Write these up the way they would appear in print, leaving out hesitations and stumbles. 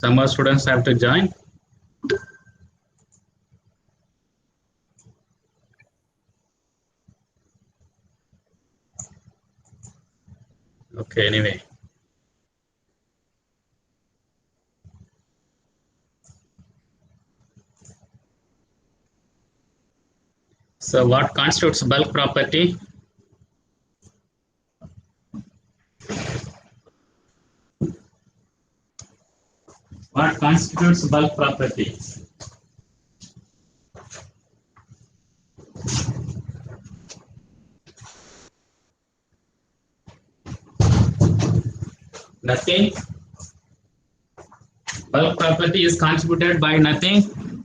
Some more students have to join. Okay, anyway. So what constitutes bulk property? What constitutes bulk property? Nothing. Bulk property is contributed by nothing.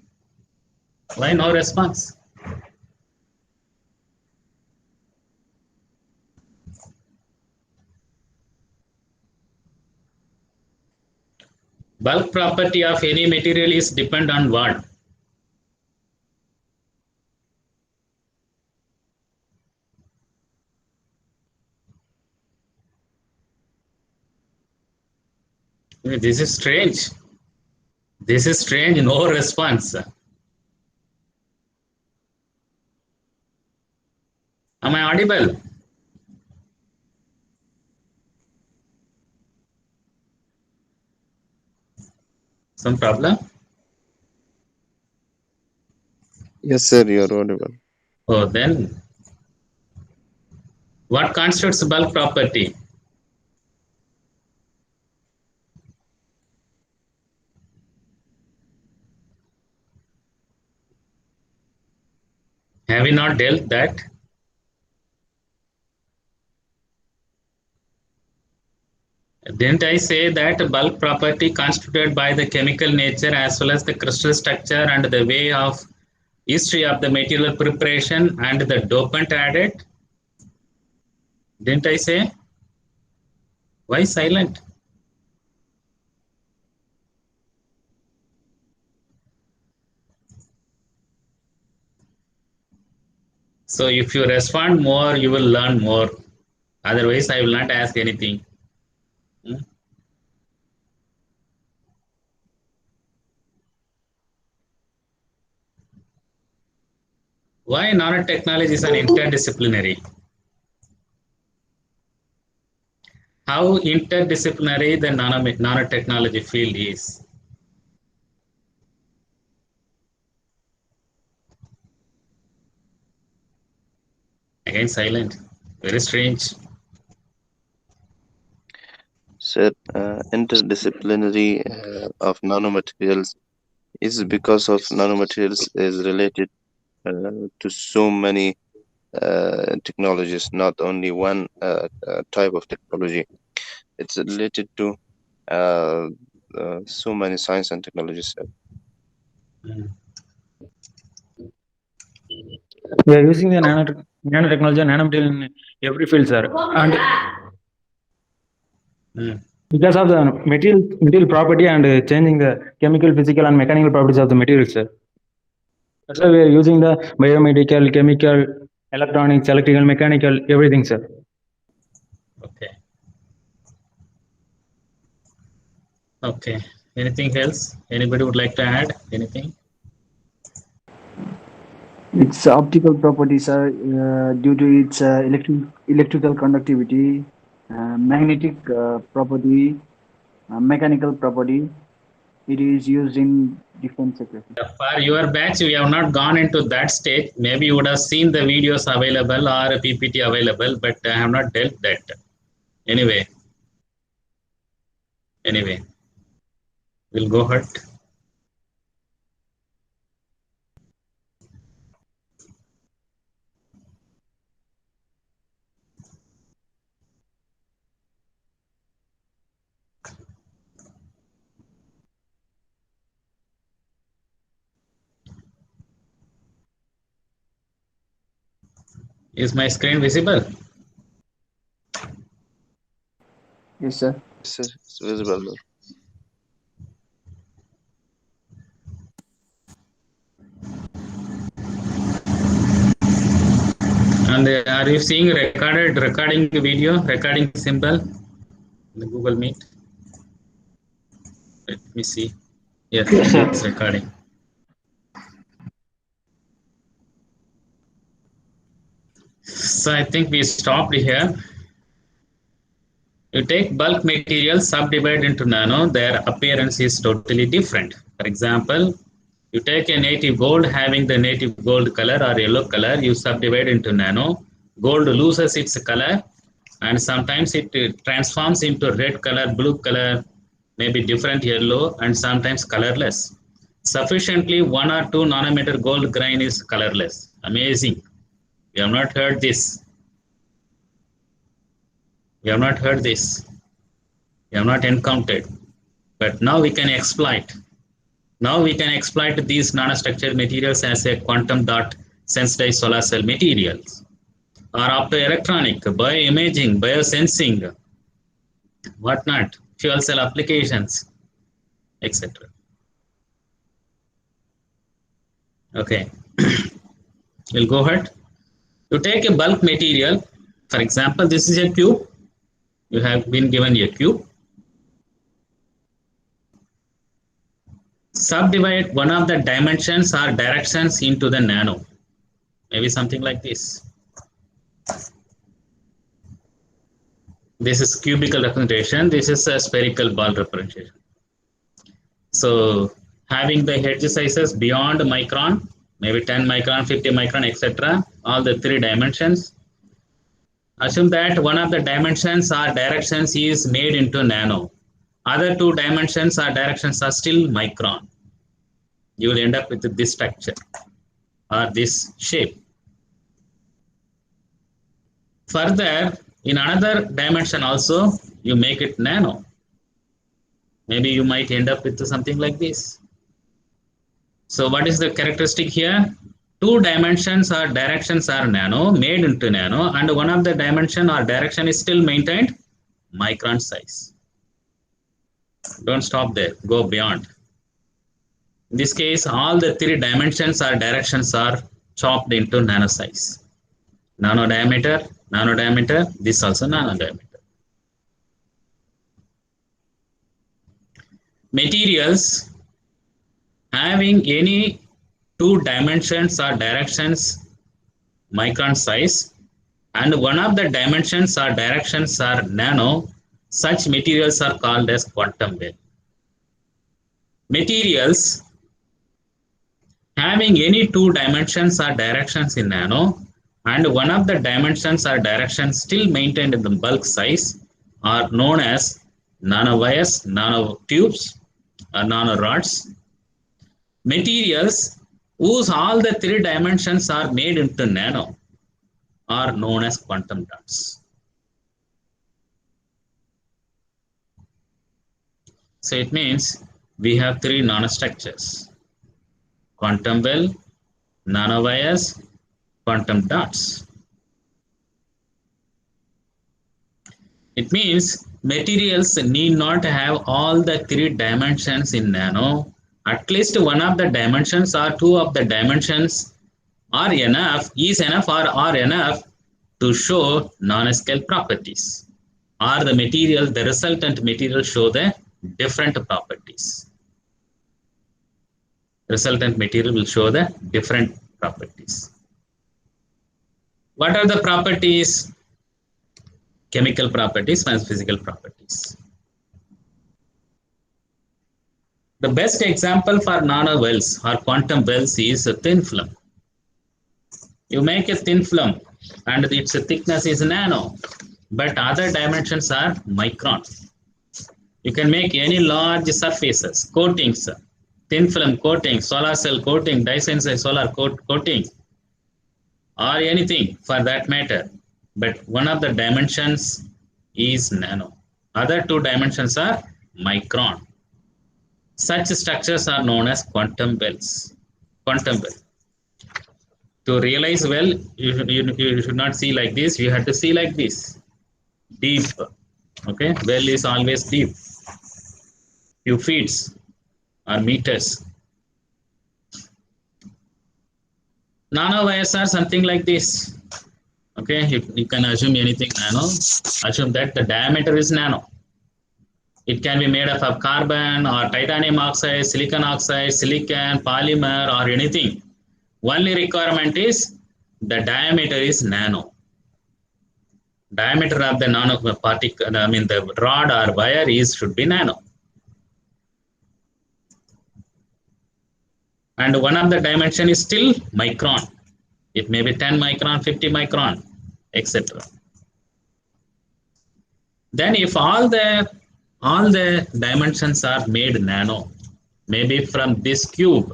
Why no response? Bulk property of any material is depend on what? This is strange. This is strange, no response. Am I audible? Some problem? Yes, sir, you're audible. Oh, then what constitutes bulk property? Have we not dealt that? Didn't I say that bulk property constituted by the chemical nature as well as the crystal structure and the way of history of the material preparation and the dopant added? Didn't I say? Why silent? So if you respond more, you will learn more. Otherwise, I will not ask anything. Why nanotechnology is an interdisciplinary? How interdisciplinary the nanotechnology field is? Again, silent. Very strange. Sir, interdisciplinary of nanomaterials is because of nanomaterials is related to so many technologies, not only one type of technology. It's related to so many science and technologies, sir. We are using the nanotechnology and nanomaterial in every field, sir. And because of the material property and changing the chemical, physical, and mechanical properties of the material, sir. That's why we are using the biomedical, chemical, electronics, electrical, mechanical, everything, sir. Okay. Okay. Anything else? Anybody would like to add anything? Its optical properties are due to its electrical conductivity, magnetic property, mechanical property. It is used in different sectors. For your batch, we have not gone into that stage. Maybe you would have seen the videos available or a PPT available, but I have not dealt that. Anyway, we'll go ahead. Is my screen visible? Yes, sir. Yes, sir, it's visible, sir. And are you seeing recording video, recording symbol in the Google Meet? Let me see. Yes, Yes, sir. it's recording. So I think we stopped here. You take bulk materials, subdivide into nano, their appearance is totally different. For example, you take a native gold having the native gold color or yellow color, you subdivide into nano. Gold loses its color and sometimes it transforms into red color, blue color, maybe different yellow, and sometimes colorless. Sufficiently 1 or 2 nanometer gold grain is colorless. Amazing. We have not heard this. We have not heard this. We have not encountered. But now we can exploit. Now we can exploit these nanostructured materials as a quantum dot sensitized solar cell materials or optoelectronic, bioimaging, biosensing, whatnot, fuel cell applications, etc. Okay, we'll go ahead. To take a bulk material, for example, this is a cube. You have been given a cube. Subdivide one of the dimensions or directions into the nano. Maybe something like this. This is cubical representation. This is a spherical ball representation. So having the edge sizes beyond micron, maybe 10 micron, 50 micron, etc. All the 3 dimensions. Assume that one of the dimensions or directions is made into nano. Other 2 dimensions or directions are still micron. You will end up with this structure or this shape. Further, in another dimension also, you make it nano. Maybe you might end up with something like this. So what is the characteristic here? 2 dimensions or directions are nano, made into nano, and one of the dimension or direction is still maintained micron size. Don't stop there, go beyond. In this case, all the 3 dimensions or directions are chopped into nano size. Nano diameter, this also nano diameter. Materials having any 2 dimensions or directions micron size and one of the dimensions or directions are nano, such materials are called as quantum well. Materials having any 2 dimensions or directions in nano and one of the dimensions or directions still maintained in the bulk size are known as nanowires, nanotubes, or nanorods. Materials whose all the 3 dimensions are made into nano are known as quantum dots. So it means we have 3 nanostructures: quantum well, nanowires, quantum dots. It means materials need not have all the 3 dimensions in nano. At least one of the dimensions or 2 of the dimensions are enough, is enough or are enough to show nanoscale properties. Or the material, the resultant material show the different properties. Resultant material will show the different properties. What are the properties? Chemical properties and physical properties. The best example for nano wells or quantum wells is a thin film. You make a thin film and its thickness is nano, but other dimensions are micron. You can make any large surfaces, coatings, thin film coating, solar cell coating, dye-sensitized solar coating, or anything for that matter. But one of the dimensions is nano. Other 2 dimensions are micron. Such structures are known as quantum wells. Quantum well. To realize well, you should not see like this. You have to see like this. Deep. Okay. Well is always deep. Few feet or meters. Nanowires are something like this. Okay. You can assume anything nano. Assume that the diameter is nano. It can be made up of carbon or titanium oxide, silicon, polymer, or anything. Only requirement is the diameter is nano. Diameter of the nanoparticle, I mean the rod or wire should be nano. And one of the dimension is still micron. It may be 10 micron, 50 micron, etc. Then if all the dimensions are made nano, maybe from this cube,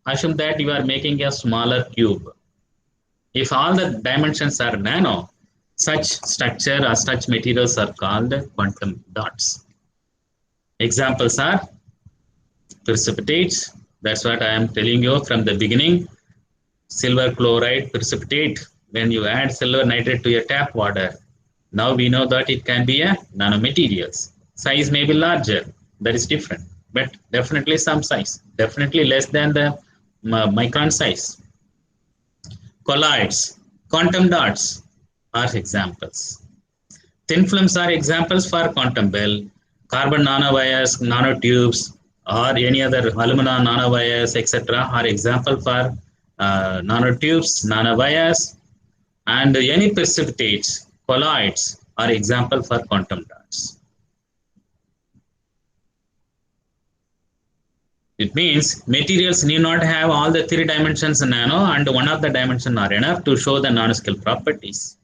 assume that you are making a smaller cube. If all the dimensions are nano, such structure or such materials are called quantum dots. Examples are precipitates. That's what I am telling you from the beginning. Silver chloride precipitate, when you add silver nitrate to your tap water, now we know that it can be a nanomaterials. Size may be larger, that is different, but definitely some size, definitely less than the micron size. Colloids, quantum dots are examples. Thin films are examples for quantum bell. Carbon nanowires, nanotubes, or any other alumina nanowires, etc. are example for nanotubes, nanowires, and any precipitates, colloids are example for quantum dots. It means materials need not have all the 3 dimensions in nano, and one of the dimensions are enough to show the nanoscale properties.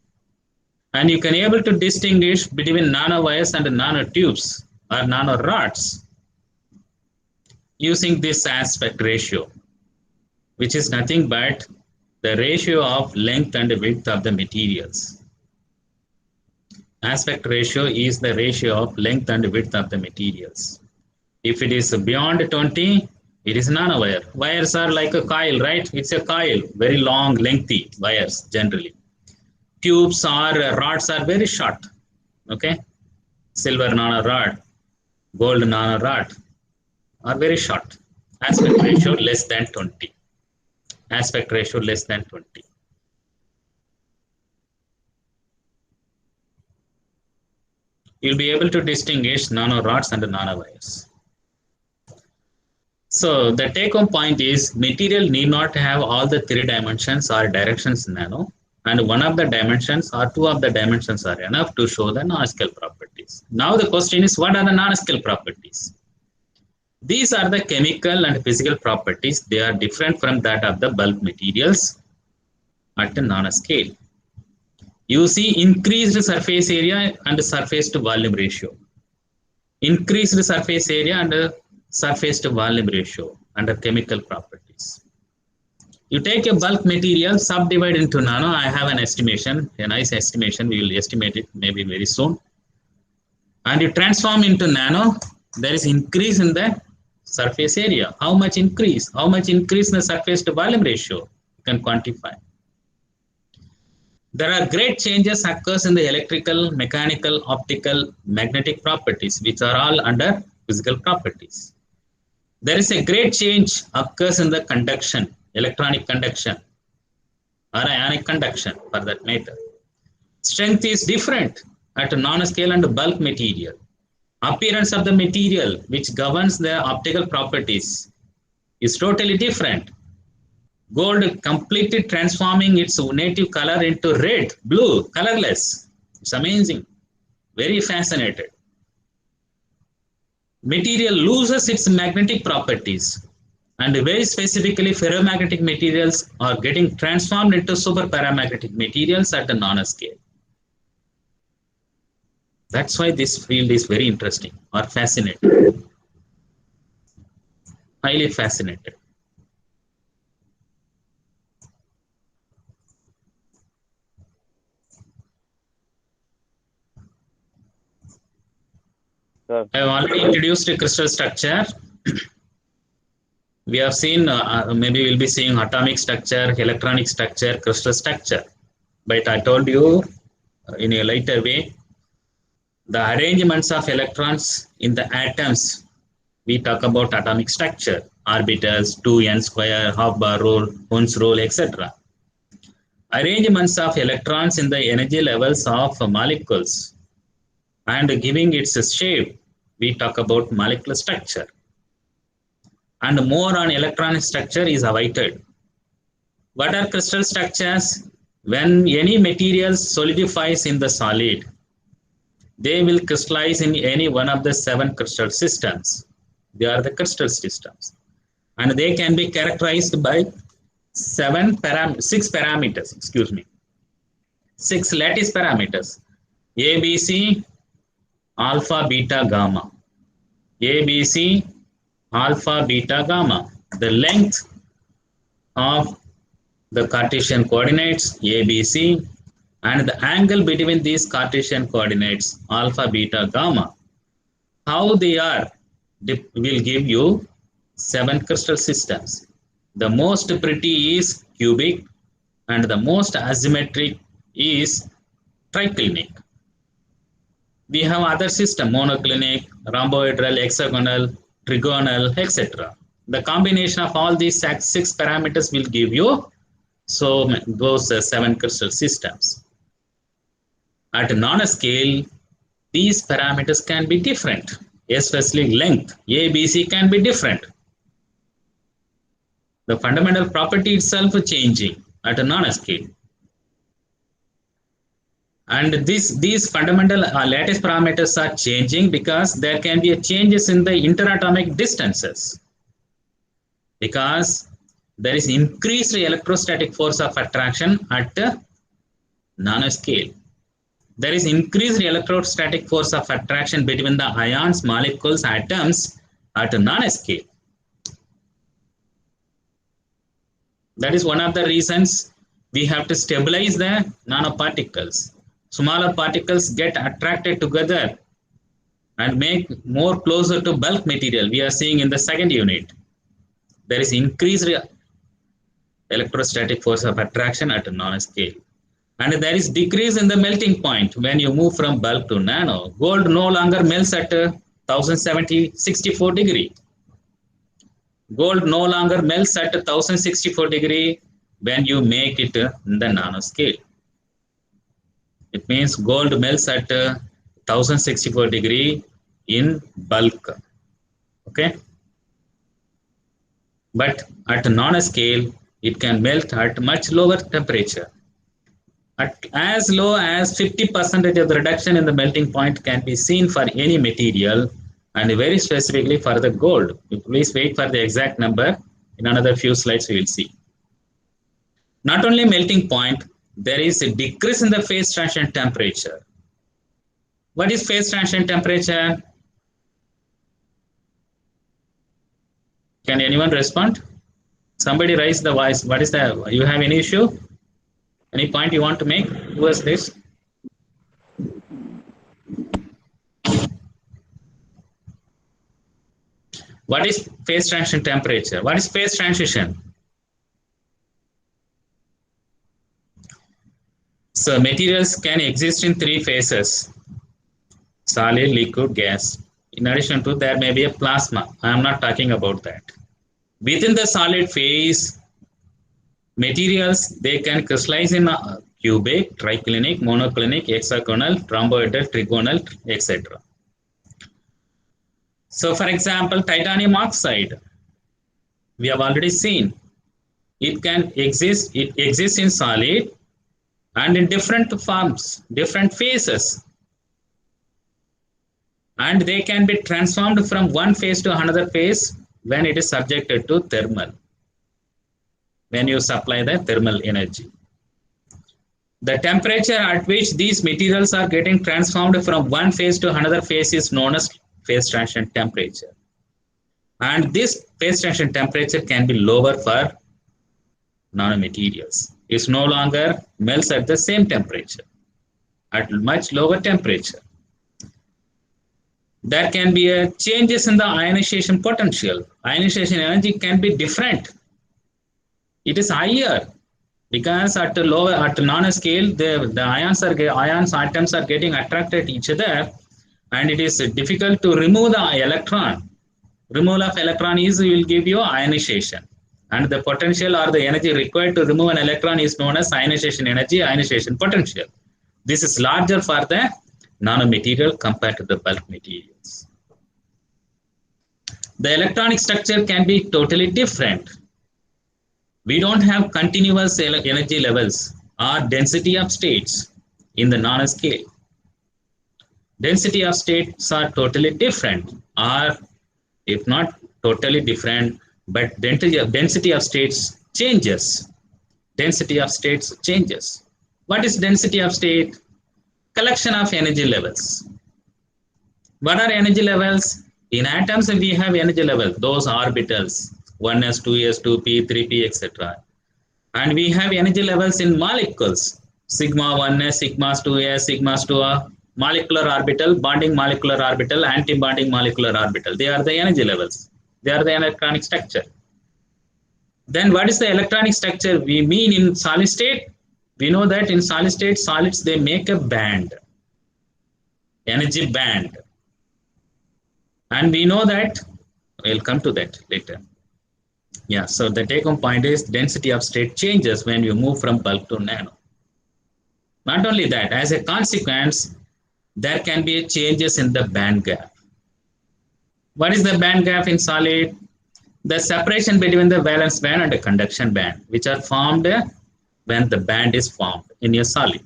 And you can able to distinguish between nanowires and nanotubes or nanorods using this aspect ratio, which is nothing but the ratio of length and width of the materials. Aspect ratio is the ratio of length and width of the materials. If it is beyond 20, it is nanowire. Wires are like a coil, right? It's a coil, very long, lengthy wires generally. Tubes or rods are very short, okay? Silver nanorod, gold nanorod are very short. Aspect ratio less than 20. Aspect ratio less than 20. You'll be able to distinguish nanorods and nanowires. So the take-home point is material need not have all the 3 dimensions or directions nano, and one of the dimensions or 2 of the dimensions are enough to show the nanoscale properties. Now the question is, what are the nanoscale properties? These are the chemical and physical properties. They are different from that of the bulk materials at the nanoscale. You see increased surface area and surface to volume ratio. Increased surface area and surface to volume ratio under chemical properties. You take a bulk material, subdivide into nano. I have an estimation, a nice estimation. We will estimate it maybe very soon. And you transform into nano. There is increase in the surface area. How much increase? How much increase in the surface to volume ratio? You can quantify. There are great changes occurs in the electrical, mechanical, optical, magnetic properties, which are all under physical properties. There is a great change occurs in the conduction, electronic conduction, or ionic conduction for that matter. Strength is different at a nanoscale and bulk material. Appearance of the material which governs the optical properties is totally different. Gold completely transforming its native color into red, blue, colorless. It's amazing, very fascinated. Material loses its magnetic properties, and very specifically ferromagnetic materials are getting transformed into superparamagnetic materials at a nanoscale. That's why this field is very interesting or fascinating, highly fascinated. I have already introduced a crystal structure. We have seen, maybe we'll be seeing atomic structure, electronic structure, crystal structure. But I told you in a later way, the arrangements of electrons in the atoms, we talk about atomic structure, orbitals, 2n square, half-bar rule, Hund's rule, etc. Arrangements of electrons in the energy levels of molecules and giving its shape, we talk about molecular structure. And more on electronic structure is avoided. What are crystal structures? When any material solidifies in the solid, they will crystallize in any one of the 7 crystal systems. They are the crystal systems. And they can be characterized by 6 parameters, 6 lattice parameters: A, B, C, alpha, beta, gamma. A, B, C, alpha, beta, gamma. The length of the Cartesian coordinates A, B, C, and the angle between these Cartesian coordinates alpha, beta, gamma. How they are will give you 7 crystal systems. The most pretty is cubic, and the most asymmetric is triclinic. We have other system: monoclinic, rhomboedral, hexagonal, trigonal, etc. The combination of all these 6 parameters will give you those 7 crystal systems. At nanoscale, these parameters can be different, especially length. A, B, C can be different. The fundamental property itself is changing at a nanoscale. And these fundamental lattice parameters are changing because there can be changes in the interatomic distances, because there is increased electrostatic force of attraction at nanoscale. There is increased electrostatic force of attraction between the ions, molecules, atoms at nanoscale. That is one of the reasons we have to stabilize the nanoparticles. Smaller particles get attracted together and make more closer to bulk material. We are seeing in the second unit, there is increased electrostatic force of attraction at a nanoscale. And there is decrease in the melting point when you move from bulk to nano. Gold no longer melts at 1064 degree. Gold no longer melts at 1064 degree when you make it in the nanoscale. It means gold melts at 1064 degree in bulk. Okay. But at nanoscale, it can melt at much lower temperature. At as low as 50% of the reduction in the melting point can be seen for any material, and very specifically for the gold. Please wait for the exact number. In another few slides, we will see. Not only melting point, there is a decrease in the phase transition temperature. What is phase transition temperature? Can anyone respond? Somebody raise the voice. What is that? You have any issue? Any point you want to make towards this? What is phase transition temperature? What is phase transition? So materials can exist in 3 phases: solid, liquid, gas. In addition to there may be a plasma. I am not talking about that. Within the solid phase, materials, they can crystallize in cubic, triclinic, monoclinic, hexagonal, rhomboidal, trigonal, etc. So for example, titanium oxide, we have already seen, it exists in solid and in different forms, different phases. And they can be transformed from one phase to another phase when it is subjected to thermal, when you supply the thermal energy. The temperature at which these materials are getting transformed from one phase to another phase is known as phase transition temperature. And this phase transition temperature can be lower for nanomaterials. It no longer melts at the same temperature, at much lower temperature. There can be changes in the ionization potential. Ionization energy can be different. It is higher because at the nanoscale, the atoms are getting attracted to each other, and it is difficult to remove the electron. Removal of electron will give you ionization, and the potential or the energy required to remove an electron is known as ionization energy, ionization potential. This is larger for the nanomaterial compared to the bulk materials. The electronic structure can be totally different. We don't have continuous energy levels or density of states in the nanoscale. Density of states are totally different, or if not totally different, but density of states changes. Density of states changes. What is density of state? Collection of energy levels. What are energy levels? In atoms, we have energy levels, those orbitals, 1s, 2s, 2p, 3p, etc. And we have energy levels in molecules, sigma 1s, sigmas 2s, sigmas 2, molecular orbital, bonding molecular orbital, anti-bonding molecular orbital. They are the energy levels. They are the electronic structure. Then what is the electronic structure? We mean in solid state. We know that in solid state, solids, they make a band, energy band. And we know that, we'll come to that later. Yeah, so the take home point is density of state changes when you move from bulk to nano. Not only that, as a consequence, there can be changes in the band gap. What is the band gap in solid? The separation between the valence band and the conduction band, which are formed when the band is formed in a solid.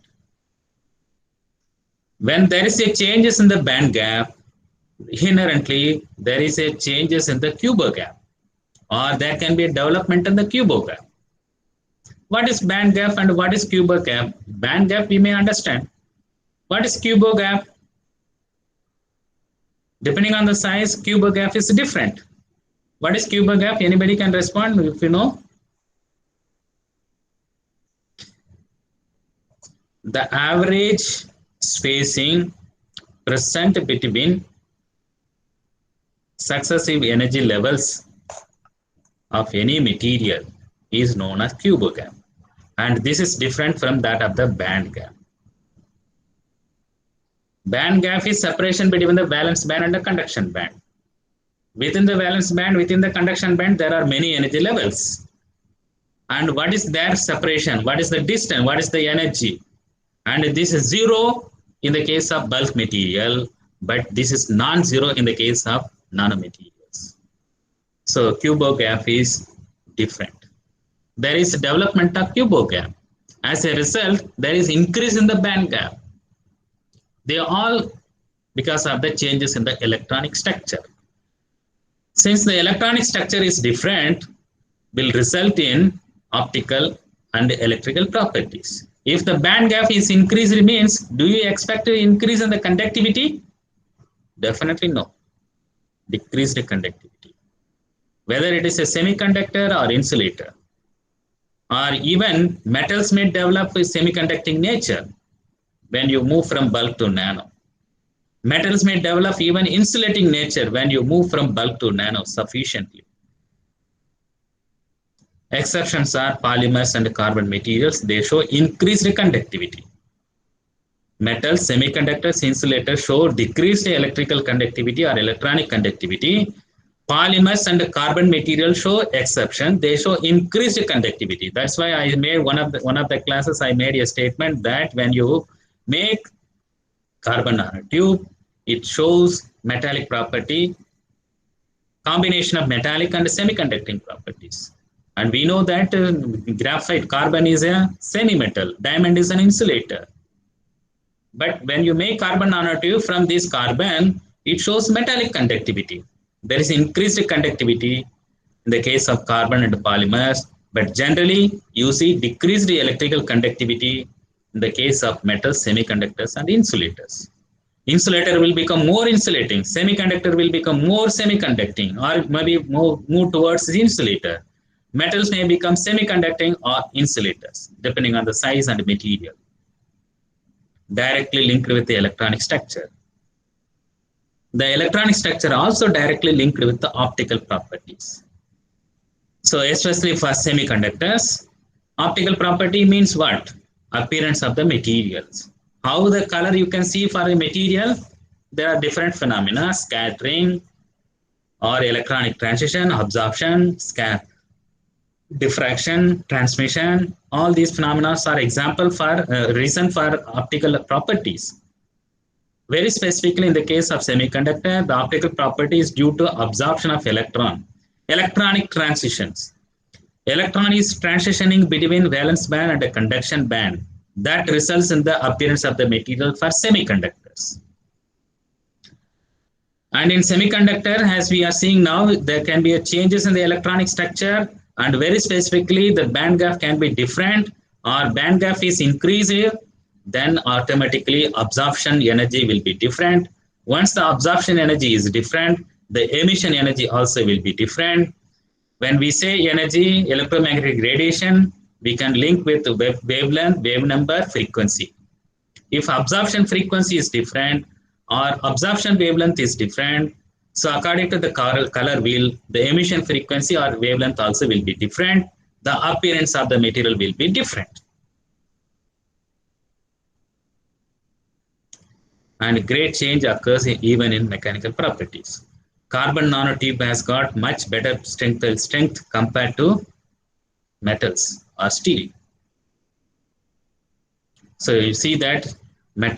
When there is a changes in the band gap, inherently there is a changes in the Kubo gap, or there can be a development in the Kubo gap. What is band gap and what is Kubo gap? Band gap we may understand. What is Kubo gap? Depending on the size, Kubo gap is different. What is Kubo gap? Anybody can respond if you know. The average spacing present between successive energy levels of any material is known as Kubo gap, and this is different from that of the band gap. Band gap is separation between the valence band and the conduction band. Within the valence band, within the conduction band, there are many energy levels. And what is their separation? What is the distance? What is the energy? And this is zero in the case of bulk material, but this is non-zero in the case of nanomaterials. So Kubo gap is different. There is development of Kubo gap. As a result, there is increase in the band gap. They are all because of the changes in the electronic structure. Since the electronic structure is different, will result in optical and electrical properties. If the band gap is increased, means do you expect an increase in the conductivity? Definitely no. Decreased conductivity. Whether it is a semiconductor or insulator, or even metals may develop a semiconducting nature when you move from bulk to nano. Metals may develop even insulating nature when you move from bulk to nano sufficiently. Exceptions are polymers and carbon materials. They show increased conductivity. Metals, semiconductors, insulators show decreased electrical conductivity or electronic conductivity. Polymers and carbon materials show exception. They show increased conductivity. That's why I made one of the classes. I made a statement that when you make carbon nanotube, it shows metallic property, combination of metallic and semiconducting properties. And we know that graphite, carbon is a semi-metal, diamond is an insulator. But when you make carbon nanotube from this carbon, it shows metallic conductivity. There is increased conductivity in the case of carbon and polymers, but generally you see decreased electrical conductivity in the case of metals, semiconductors, and insulators. Insulator will become more insulating, semiconductor will become more semiconducting, or maybe move towards the insulator. Metals may become semiconducting or insulators, depending on the size and material. Directly linked with the electronic structure. The electronic structure also directly linked with the optical properties. So especially for semiconductors, optical property means what? Appearance of the materials. How the color you can see for a material, there are different phenomena, scattering or electronic transition, absorption, diffraction, transmission. All these phenomena are example for reason for optical properties. Very specifically, in the case of semiconductor, the optical property is due to absorption of electronic transitions. Electron is transitioning between valence band and a conduction band. That results in the appearance of the material for semiconductors. And in semiconductor, as we are seeing now, there can be changes in the electronic structure, and very specifically, the band gap can be different, or band gap is increased, then automatically absorption energy will be different. Once the absorption energy is different, the emission energy also will be different. When we say energy, electromagnetic radiation, we can link with wavelength, wave number, frequency. If absorption frequency is different or absorption wavelength is different, so according to the color wheel, the emission frequency or wavelength also will be different. The appearance of the material will be different. And great change occurs even in mechanical properties. Carbon nanotube has got much better strength compared to metals or steel. So you see that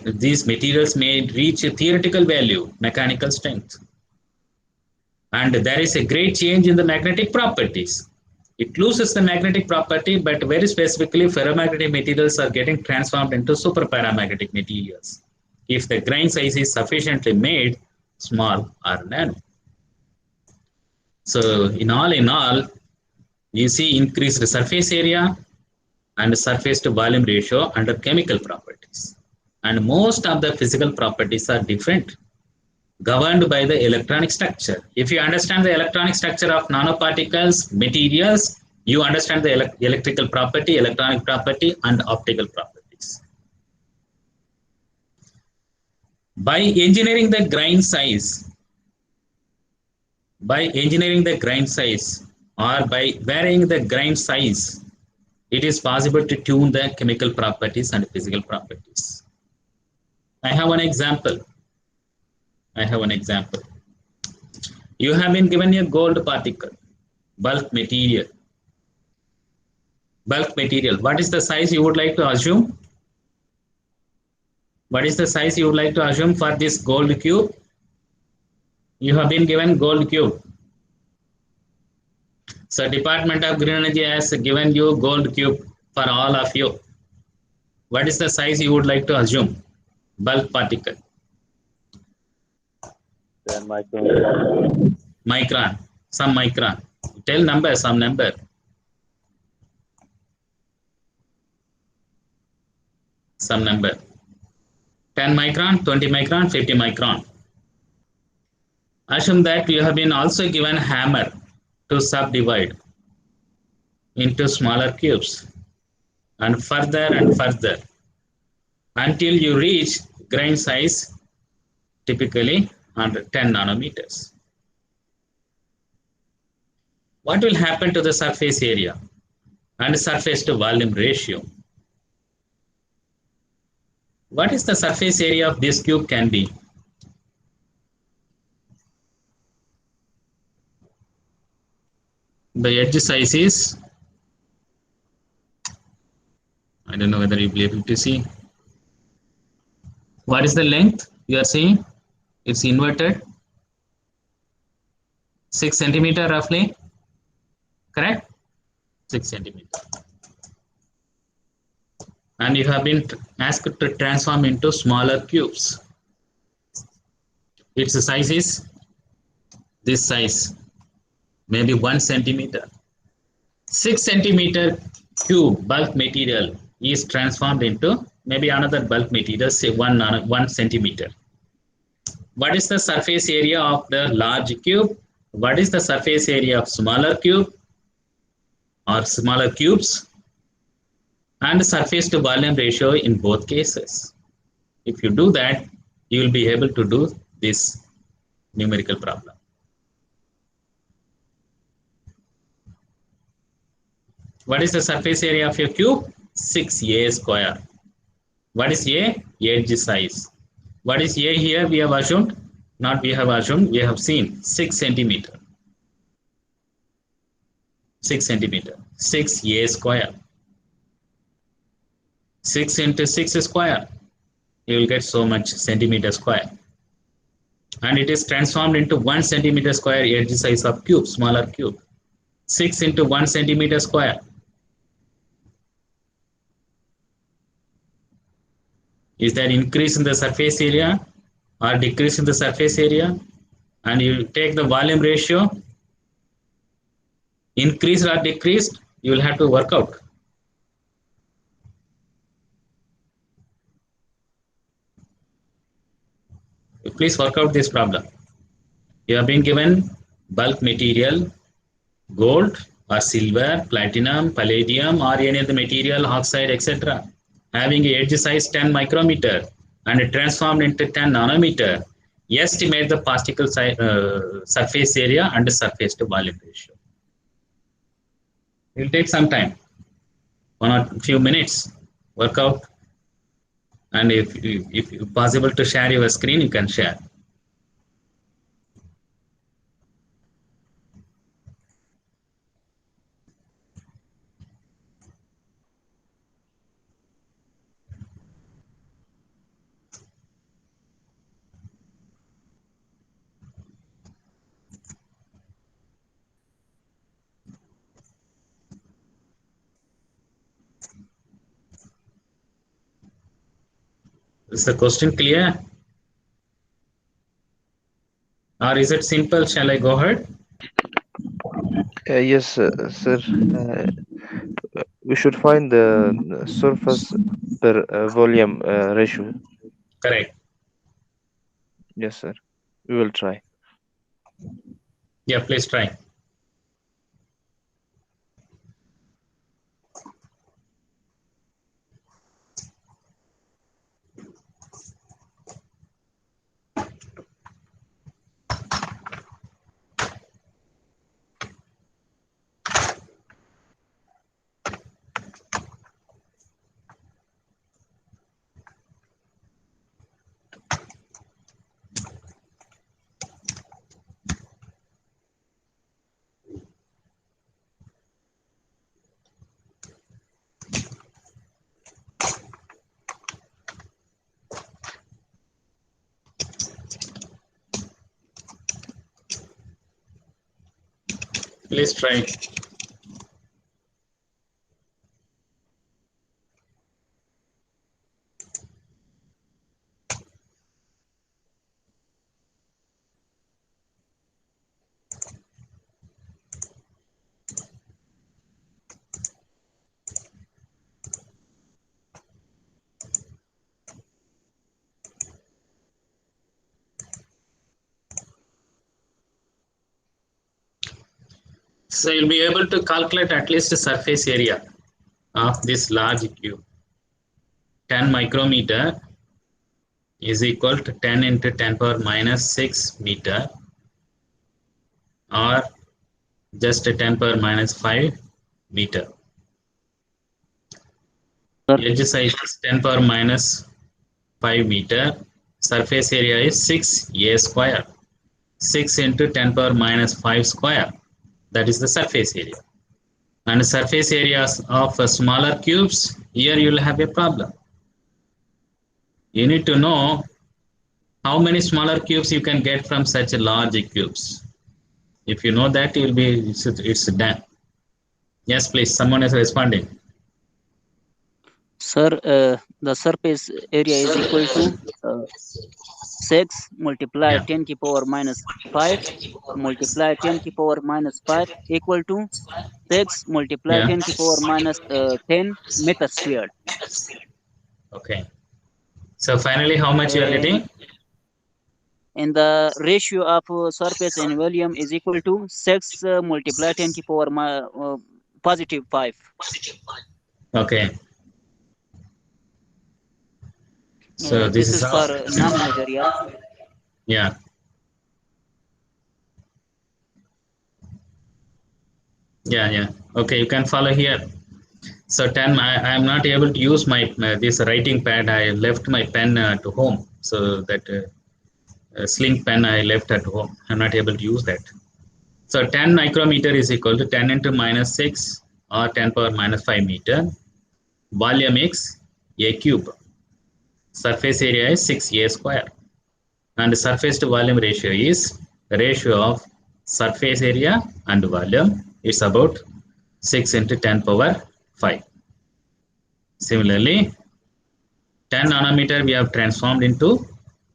these materials may reach a theoretical value, mechanical strength. And there is a great change in the magnetic properties. It loses the magnetic property, but very specifically, ferromagnetic materials are getting transformed into superparamagnetic materials if the grain size is sufficiently made small or nano. So in all, you see increased surface area and surface to volume ratio under chemical properties. And most of the physical properties are different, governed by the electronic structure. If you understand the electronic structure of nanoparticles, materials, you understand the electrical property, electronic property, and optical properties. By engineering the grain size, or by varying the grain size, it is possible to tune the chemical properties and physical properties. I have one example. You have been given a gold particle, bulk material. What is the size you would like to assume? What is the size you would like to assume for this gold cube? You have been given gold cube. So Department of Green Energy has given you gold cube for all of you. What is the size you would like to assume? Bulk particle. 10 micron. Micron. Some micron. Tell number, some number. Some number. 10 micron, 20 micron, 50 micron. Assume that you have been also given hammer to subdivide into smaller cubes and further until you reach grain size typically under 10 nanometers. What will happen to the surface area and surface to volume ratio? What is the surface area of this cube can be? The edge size is, I don't know whether you'll be able to see. What is the length you are seeing? It's inverted. 6 centimeter roughly, correct? 6 centimeter. And you have been asked to transform into smaller cubes. Its size is this size, maybe 1 centimeter. 6 centimeter cube bulk material is transformed into maybe another bulk material, say 1 centimeter. What is the surface area of the large cube? What is the surface area of smaller cube or smaller cubes? And surface to volume ratio in both cases. If you do that, you will be able to do this numerical problem. What is the surface area of your cube? 6a square. What is a? Edge size. What is a here? We have assumed, not we have assumed, we have seen 6 centimeter. 6 centimeter. 6a square. 6 into 6 square. you will get so much centimeter square. And it is transformed into 1 centimeter square edge size of cube, smaller cube. 6 into 1 centimeter square. Is there increase in the surface area or decrease in the surface area? And you take the volume ratio, increased or decreased, you will have to work out. Please work out this problem. You have been given bulk material, gold or silver, platinum, palladium, or any other material, oxide, etc., having a edge size 10 micrometer and transformed into 10 nanometer. Estimate the particle size, surface area and surface to volume ratio. It will take some time, 1 or few minutes. Work out, and if possible to share your screen, you can share. Is the question clear? Or is it simple? Shall I go ahead? Yes, sir. We should find the surface per volume ratio. Correct. Yes, sir. We will try. Yeah, please try. Please try. So you'll be able to calculate at least the surface area of this large cube. 10 micrometer is equal to 10 into 10 power minus 6 meter, or just a 10 power minus 5 meter. Edge size is 10 power minus 5 meter. Surface area is 6a square. 6 into 10 power minus 5 square. That is the surface area. And surface areas of smaller cubes, here you will have a problem. You need to know how many smaller cubes you can get from such large cubes. If you know that, you will be, it's done. Yes, please, someone is responding. Sir, the surface area is equal to 6 multiply 10 to power minus 5 multiply 10 to power minus 5 equal to 6 multiply 10 to power minus 10 meter squared. Okay. So finally, how much you are getting? And the ratio of surface and volume is equal to 6 multiply 10 to power positive 5. Okay. So This is is how, for non-material. yeah. Yeah. Okay, you can follow here. So 10, I am not able to use my this writing pad. I left my pen at home. So that sling pen I left at home. I'm not able to use that. So 10 micrometer is equal to 10 into minus 6 or 10 power minus 5 meter. Volume is a cube. Surface area is 6A square. And surface to volume ratio is the ratio of surface area and volume. It's about 6 into 10 power 5. Similarly, 10 nanometer we have transformed into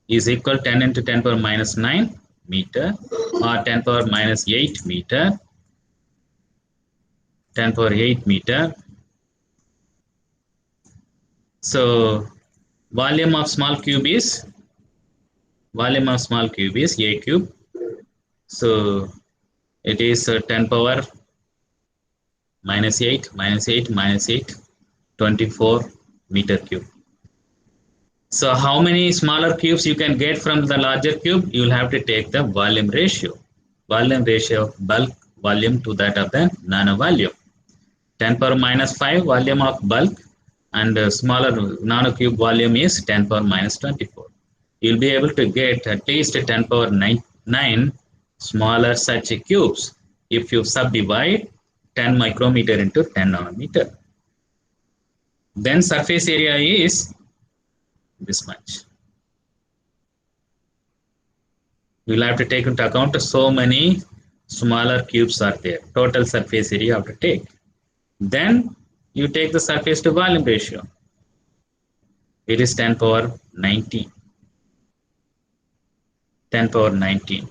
is equal 10 into 10 power minus 9 meter, or 10 power minus 8 meter, 10 power 8 meter. So volume of small cube is A cube. So it is 10 power minus 8 minus 8 minus 8, 24 meter cube. So how many smaller cubes you can get from the larger cube? You will have to take the volume ratio of bulk volume to that of the nano volume. 10 power minus 5 volume of bulk, and smaller nano cube volume is 10 power minus 24. You'll be able to get at least 10 power 9 smaller such cubes if you subdivide 10 micrometer into 10 nanometer. Then surface area is this much. You'll have to take into account so many smaller cubes are there. Total surface area you have to take. Then you take the surface to volume ratio. It is 10 power 19. 10 power 19.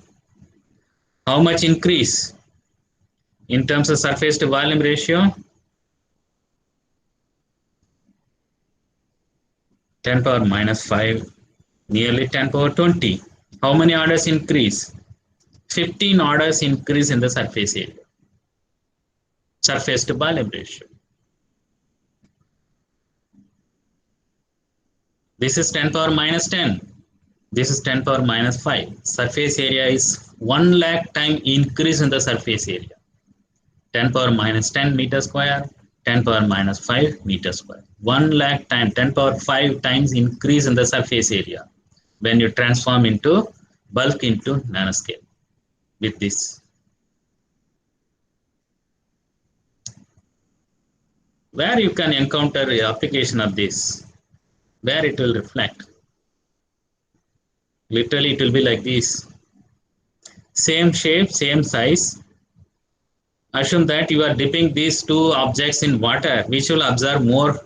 How much increase in terms of surface to volume ratio? 10 power minus 5, nearly 10 power 20. How many orders increase? 15 orders increase in the surface area. Surface to volume ratio. This is 10 power minus 10. This is 10 power minus 5. Surface area is 1 lakh time increase in the surface area. 10 power minus 10 meter square, 10 power minus 5 meter square. 1 lakh time, 10 power 5 times increase in the surface area when you transform into bulk into nanoscale with this. Where you can encounter the application of this, where it will reflect. Literally it will be like this. Same shape, same size. Assume that you are dipping these two objects in water, which will absorb more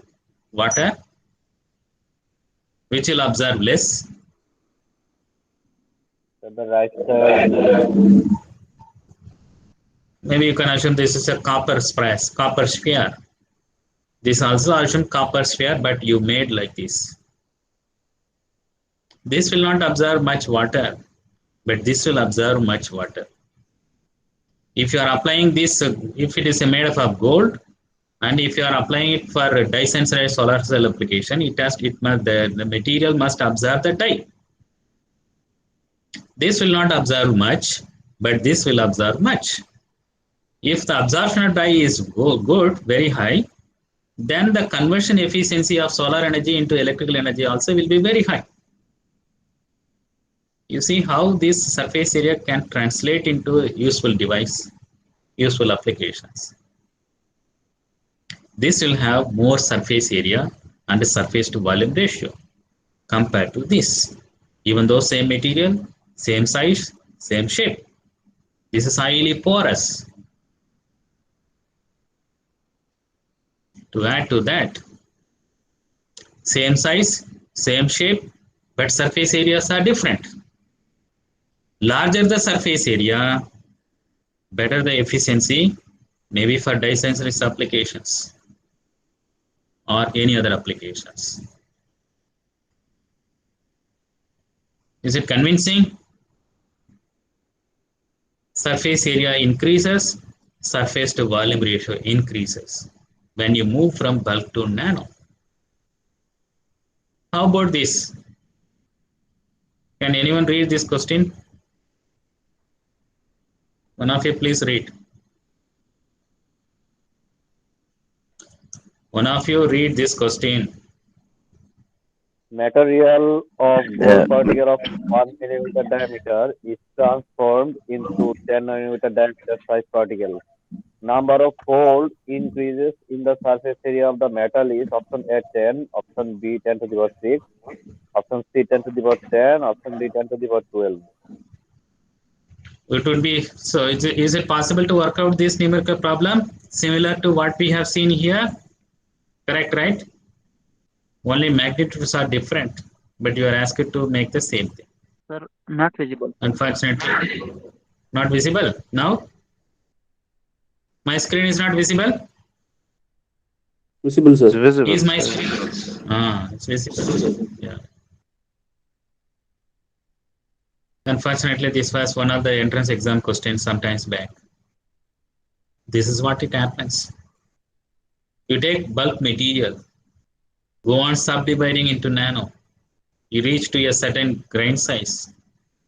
water, which will absorb less. The right side. Maybe you can assume this is a copper sphere. This also assume copper sphere, but you made like this. This will not absorb much water, but this will absorb much water. If you are applying this, if it is made of gold, and if you are applying it for dye sensitized solar cell application, the material must absorb the dye. This will not absorb much, but this will absorb much. If the absorption of dye is good, very high, then the conversion efficiency of solar energy into electrical energy also will be very high. You see how this surface area can translate into useful device, useful applications. This will have more surface area and surface to volume ratio compared to this. Even though same material, same size, same shape. This is highly porous. To add to that, same size, same shape, but surface areas are different. Larger the surface area, better the efficiency, maybe for dye sensitized applications or any other applications. Is it convincing? Surface area increases, surface to volume ratio increases when you move from bulk to nano. How about this? Can anyone read this question? One of you please read. One of you read this question. Material of gold particle of 1 millimeter diameter is transformed into 10 nanometer diameter size particle. number of fold increases in the surface area of the metal is option A 10, option B 10 to the power 6, option C 10 to the power 10, option D 10 to the power 12. It would be, so is it possible to work out this numerical problem similar to what we have seen here? Correct, right? Only magnitudes are different, but you are asked to make the same thing. Sir, not visible. Unfortunately, not visible. Now, my screen is not visible. Visible, It's sir. visible, Is my sir. screen? It's visible. Yeah. Unfortunately, this was one of the entrance exam questions sometimes back. This is what it happens. You take bulk material, go on subdividing into nano. You reach to a certain grain size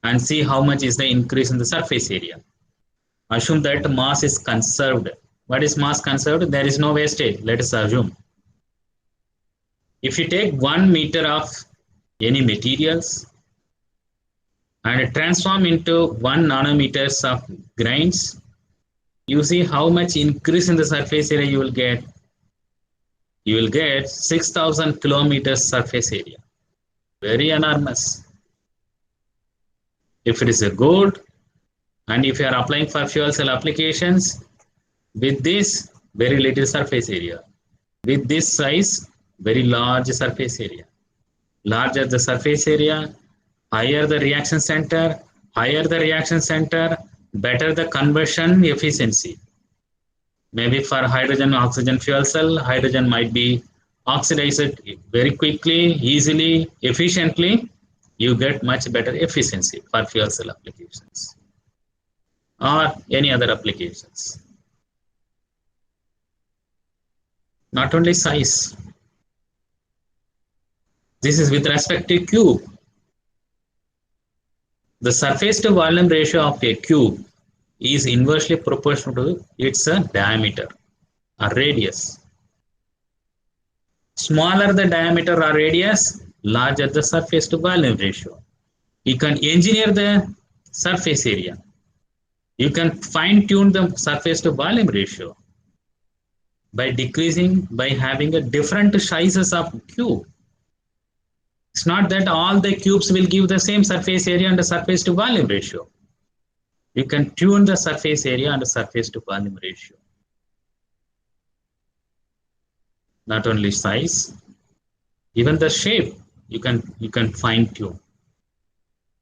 and see how much is the increase in the surface area. Assume that mass is conserved. What is mass conserved? There is no wastage. Let us assume. If you take 1 meter of any materials and transform into 1 nanometers of grains, you see how much increase in the surface area you will get. You will get 6,000 kilometers surface area. Very enormous. If it is a gold, and if you are applying for fuel cell applications, with this, very little surface area. With this size, very large surface area. Larger the surface area, higher the reaction center, better the conversion efficiency. Maybe for hydrogen oxygen fuel cell, hydrogen might be oxidized very quickly, easily, efficiently. You get much better efficiency for fuel cell applications or any other applications. Not only size. This is with respect to cube. The surface to volume ratio of a cube is inversely proportional to its diameter or radius. Smaller the diameter or radius, larger the surface to volume ratio. You can engineer the surface area. You can fine tune the surface to volume ratio by having a different sizes of cube. It's not that all the cubes will give the same surface area and the surface to volume ratio. You can tune the surface area and the surface to volume ratio. Not only size, even the shape you can fine tune.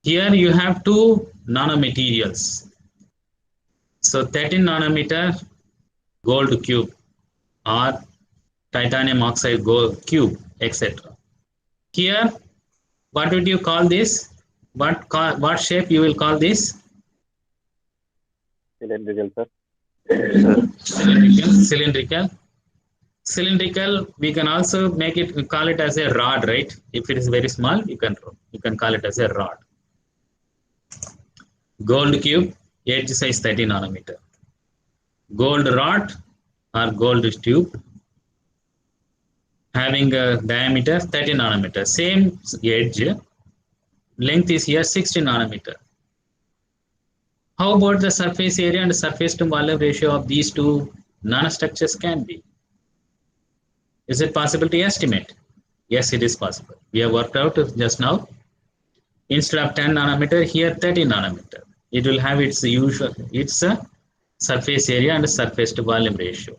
Here you have 2 nanomaterials. So 13 nanometer gold cube or titanium oxide gold cube, etc. Here, what would you call this? What shape you will call this? Cylindrical, sir. Cylindrical. We can also call it as a rod, right? If it is very small, you can call it as a rod. Gold cube, edge size 30 nanometer. Gold rod or gold tube, having a diameter 30 nanometer. Same edge, length is here 60 nanometer. How about the surface area and surface to volume ratio of these 2 nanostructures can be? Is it possible to estimate? Yes, it is possible. We have worked out just now. Instead of 10 nanometer, here 30 nanometer. It will have its surface area and surface to volume ratio.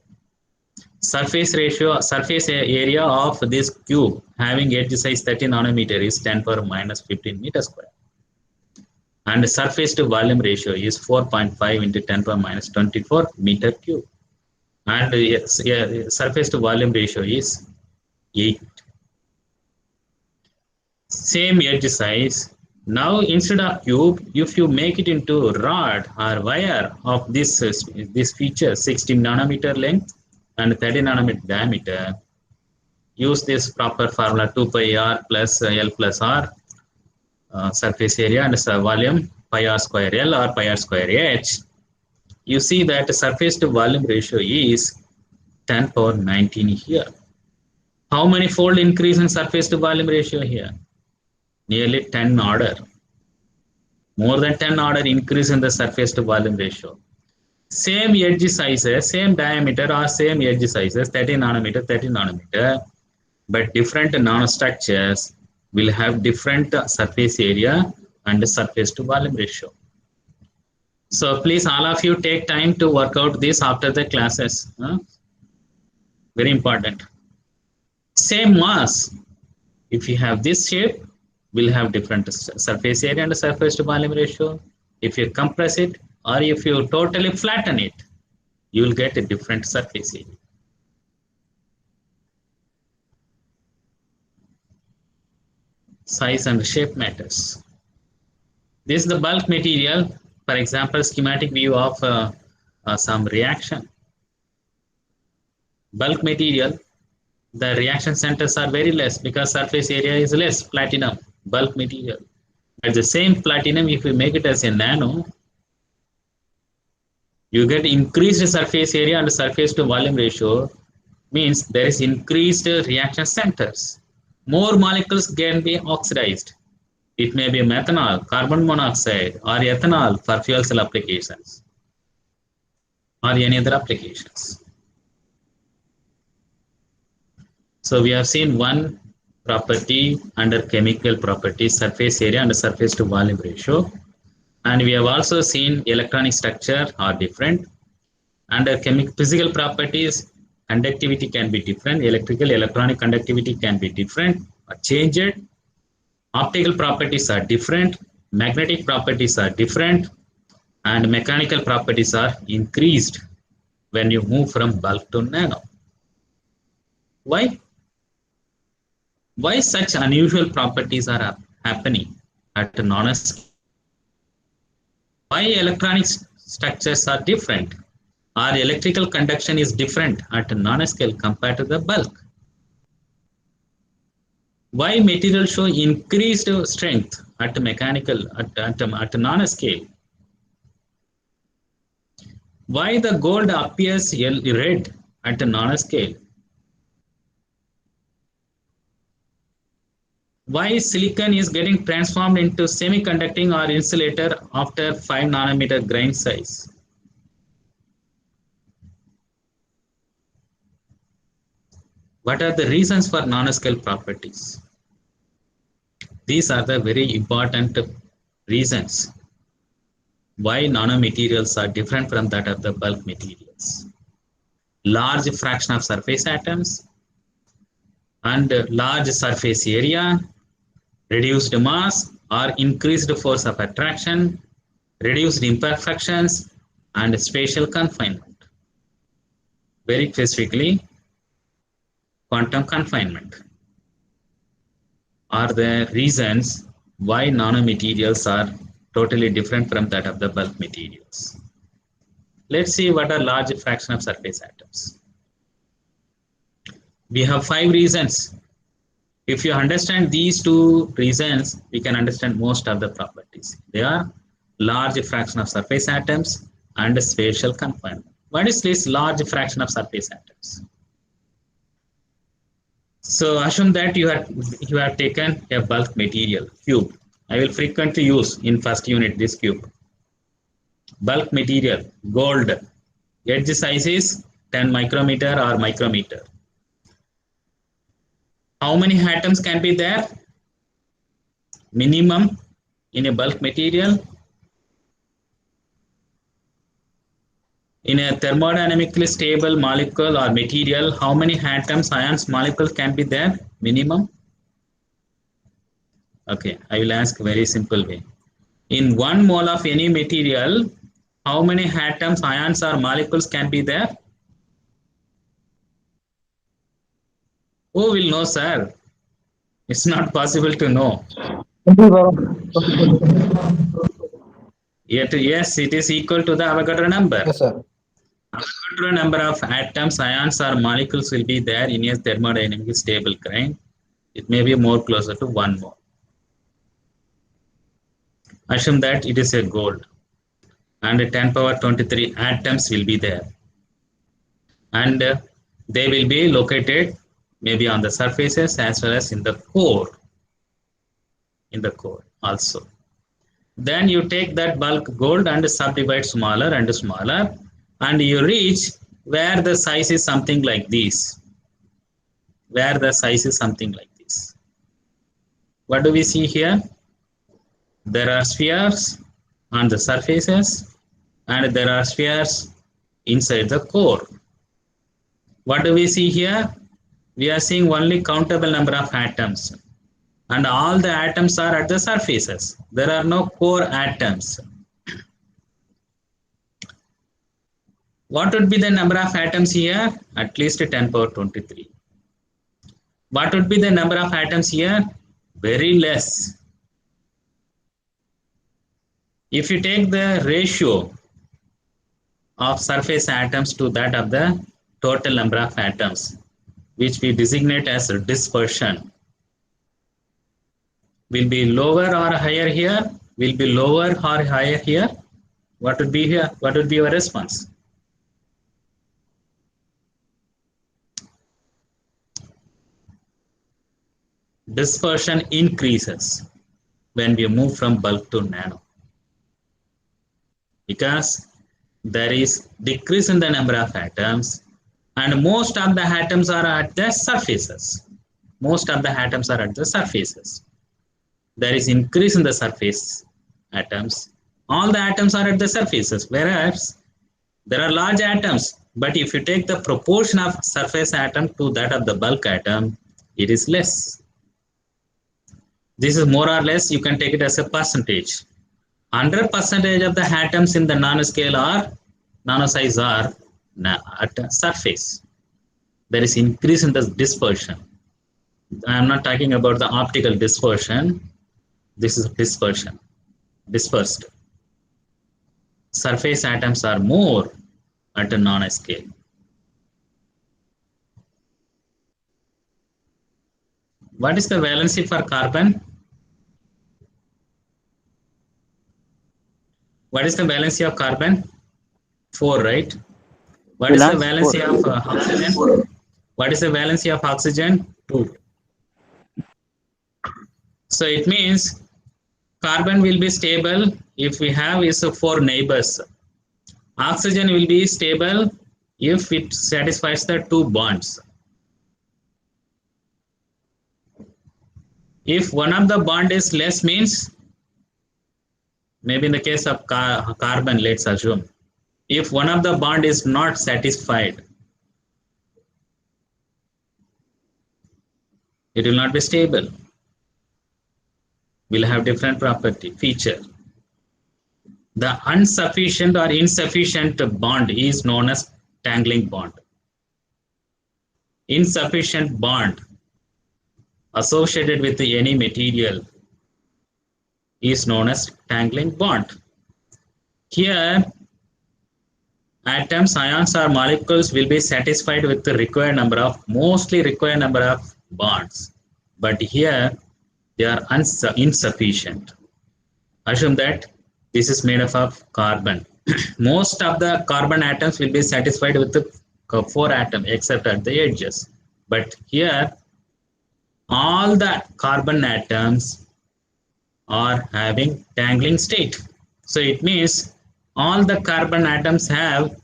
Surface area of this cube having edge size 30 nanometer is 10 power minus 15 meter square. And the surface to volume ratio is 4.5 into 10 power minus 24 meter cube. And surface to volume ratio is 8. Same edge size. Now instead of cube, if you make it into rod or wire of this feature 16 nanometer length and 30 nanometer diameter, use this proper formula 2 pi r plus L plus R surface area and volume pi r square L or pi r square H. You see that the surface to volume ratio is 10 power 19 here. How many fold increase in surface to volume ratio here? Nearly 10 order. More than 10 order increase in the surface to volume ratio. same edge sizes, same diameter or same edge sizes, 30 nanometer, 30 nanometer, but different nanostructures will have different surface area and surface to volume ratio. So please, all of you take time to work out this after the classes. Very important. Same mass. If you have this shape, we'll have different surface area and surface to volume ratio. If you compress it or if you totally flatten it, you will get a different surface area. Size and shape matters. This is the bulk material. For example, schematic view of some reaction. Bulk material, the reaction centers are very less because surface area is less, platinum, bulk material. At the same platinum, if you make it as a nano, you get increased surface area and surface to volume ratio, means there is increased reaction centers. More molecules can be oxidized. It may be methanol, carbon monoxide, or ethanol for fuel cell applications, or any other applications. So we have seen one property under chemical property, surface area and surface to volume ratio. And we have also seen electronic structure are different. Under physical properties, conductivity can be different, electrical, electronic conductivity can be different or changed. Optical properties are different, magnetic properties are different, and mechanical properties are increased when you move from bulk to nano. Why? Why such unusual properties are happening at nanoscale? Why electronic structures are different? Or electrical conduction is different at nanoscale compared to the bulk? Why materials show increased strength at mechanical at nanoscale? Why the gold appears red at nanoscale? Why silicon is getting transformed into semiconducting or insulator after 5 nanometer grain size? What are the reasons for nanoscale properties? These are the very important reasons why nanomaterials are different from that of the bulk materials. Large fraction of surface atoms and large surface area, reduced mass or increased force of attraction, reduced imperfections, and spatial confinement. Very specifically, quantum confinement are the reasons why nanomaterials are totally different from that of the bulk materials. Let's see what are large fraction of surface atoms. We have 5 reasons. If you understand these 2 reasons, we can understand most of the properties. They are large fraction of surface atoms and spatial confinement. What is this large fraction of surface atoms? So assume that you have taken a bulk material, cube. I will frequently use in first unit this cube. Bulk material, gold. Edge size is 10 micrometer or micrometer. How many atoms can be there? Minimum in a bulk material. In a thermodynamically stable molecule or material, how many atoms, ions, molecules can be there? Minimum. Okay, I will ask very simple way. In 1 mole of any material, how many atoms, ions, or molecules can be there? Who will know, sir? It's not possible to know. Yet, yes, it is equal to the Avogadro number. Yes, sir. Avogadro number of atoms, ions, or molecules will be there in a thermodynamically stable grain. It may be more closer to 1 mole. Assume that it is a gold and 10 power 23 atoms will be there. And they will be located maybe on the surfaces as well as in the core. In the core also. Then you take that bulk gold and subdivide smaller and smaller and you reach where the size is something like this. Where the size is something like this. What do we see here? There are spheres on the surfaces and there are spheres inside the core. What do we see here? We are seeing only countable number of atoms, and all the atoms are at the surfaces. There are no core atoms. What would be the number of atoms here? At least 10 power 23. What would be the number of atoms here? Very less. If you take the ratio of surface atoms to that of the total number of atoms, which we designate as dispersion, will be lower or higher here? Will be lower or higher here? What would be here? What would be your response? Dispersion increases when we move from bulk to nano, because there is decrease in the number of atoms and most of the atoms are at the surfaces. Most of the atoms are at the surfaces. There is increase in the surface atoms. All the atoms are at the surfaces, whereas there are large atoms, but if you take the proportion of surface atom to that of the bulk atom, it is less. This is more or less, you can take it as a percentage. 100% of the atoms in the nanoscale or nanosize are at the surface. There is increase in the dispersion. I am not talking about the optical dispersion. This is dispersion, dispersed. Surface atoms are more at a nanoscale. What is the valency for carbon? What is the valency of carbon? 4, right? What is the valency of oxygen? What is the valency of oxygen? 2. So it means carbon will be stable if we have is 4 neighbors. Oxygen will be stable if it satisfies the 2 bonds. If one of the bond is less means, maybe in the case of carbon, let's assume, if one of the bond is not satisfied, it will not be stable. Will have different property, feature. The insufficient or insufficient bond is known as tangling bond. Insufficient bond associated with any material is known as tangling bond. Here, atoms, ions or molecules will be satisfied with the required number of, mostly required number of bonds. But here, they are insufficient. Assume that this is made up of carbon. Most of the carbon atoms will be satisfied with the 4 atoms except at the edges. But here, all the carbon atoms are having tangling state. So it means all the carbon atoms have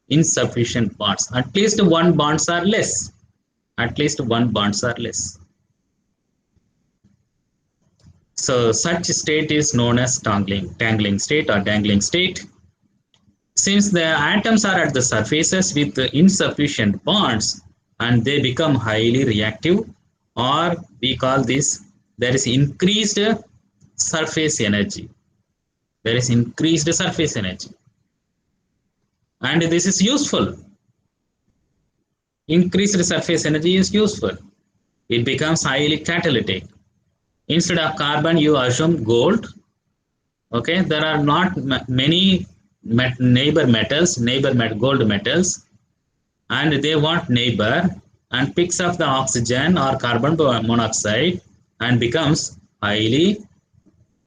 insufficient bonds. At least 1 bonds are less. At least 1 bonds are less. So such state is known as tangling state or dangling state. Since the atoms are at the surfaces with insufficient bonds and they become highly reactive, or we call this, there is increased surface energy. There is increased surface energy. And this is useful. Increased surface energy is useful. It becomes highly catalytic. Instead of carbon, you assume gold. Okay, there are not many neighbor metals, gold metals, and they want neighbor and picks up the oxygen or carbon monoxide and becomes highly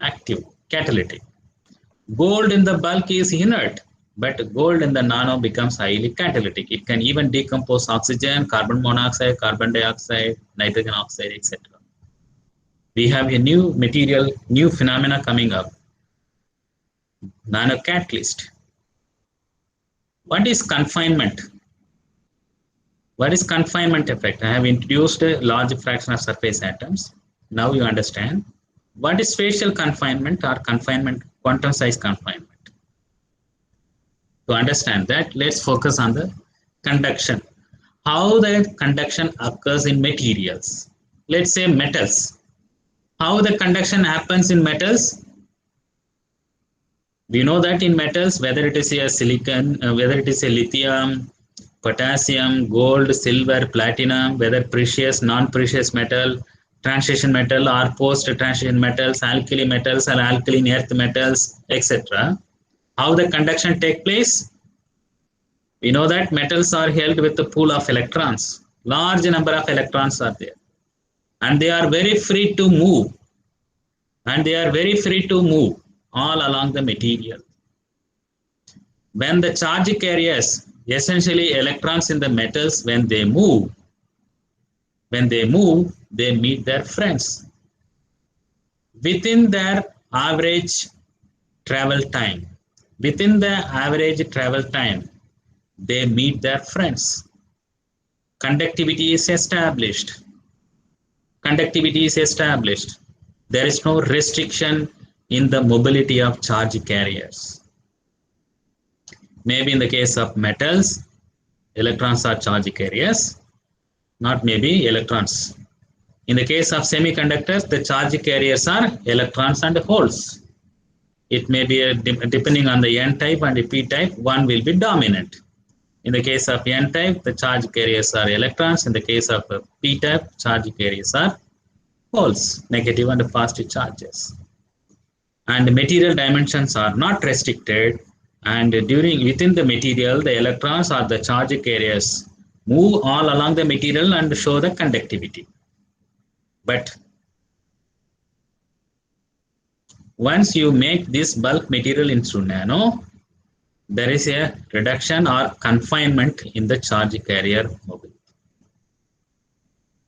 active, catalytic. Gold in the bulk is inert, but gold in the nano becomes highly catalytic. It can even decompose oxygen, carbon monoxide, carbon dioxide, nitrogen oxide, etc. We have a new material, new phenomena coming up. Nanocatalyst. What is confinement? What is confinement effect? I have introduced a large fraction of surface atoms. Now you understand. What is spatial confinement or confinement, quantum size confinement? To understand that, let's focus on the conduction. How the conduction occurs in materials. Let's say metals. How the conduction happens in metals? We know that in metals, whether it is a silicon, whether it is a lithium, potassium, gold, silver, platinum, whether precious, non-precious metal, transition metal or post-transition metals, alkali metals or alkaline earth metals, etc. How the conduction take place? We know that metals are held with a pool of electrons. Large number of electrons are there. And they are very free to move. And they are very free to move all along the material. When the charge carriers, essentially electrons in the metals, when they move, they meet their friends. Within their average travel time, they meet their friends. Conductivity is established. There is no restriction in the mobility of charge carriers. Maybe in the case of metals, electrons are charge carriers, not maybe electrons. In the case of semiconductors, the charge carriers are electrons and holes. It may be depending on the N type and the P type, one will be dominant. In the case of N type, the charge carriers are electrons. In the case of P type, charge carriers are holes, negative and positive charges. And the material dimensions are not restricted. And within the material, the electrons or the charge carriers move all along the material and show the conductivity. But once you make this bulk material into nano, there is a reduction or confinement in the charge carrier mobility.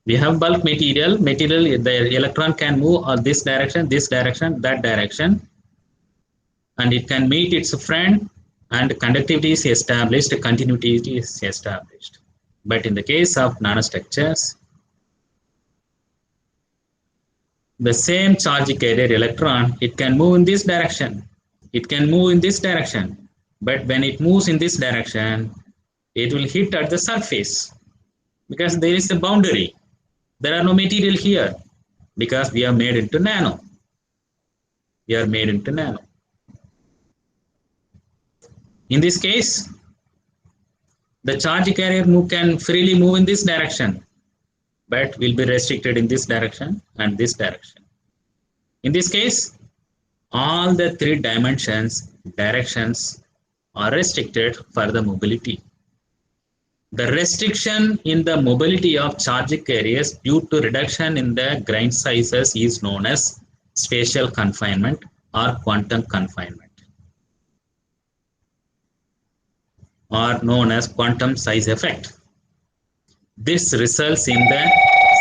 We have bulk material, the electron can move on this direction, that direction, and it can meet its friend, and conductivity is established, continuity is established. But in the case of nanostructures, the same charge carrier electron, it can move in this direction, but when it moves in this direction, it will hit at the surface because there is a boundary. There are no material here because we are made into nano. In this case, the charge carrier can freely move in this direction, but will be restricted in this direction and this direction. In this case, all the three directions are restricted for the mobility. The restriction in the mobility of charge carriers due to reduction in the grain sizes is known as spatial confinement or quantum confinement, or known as quantum size effect. This results in the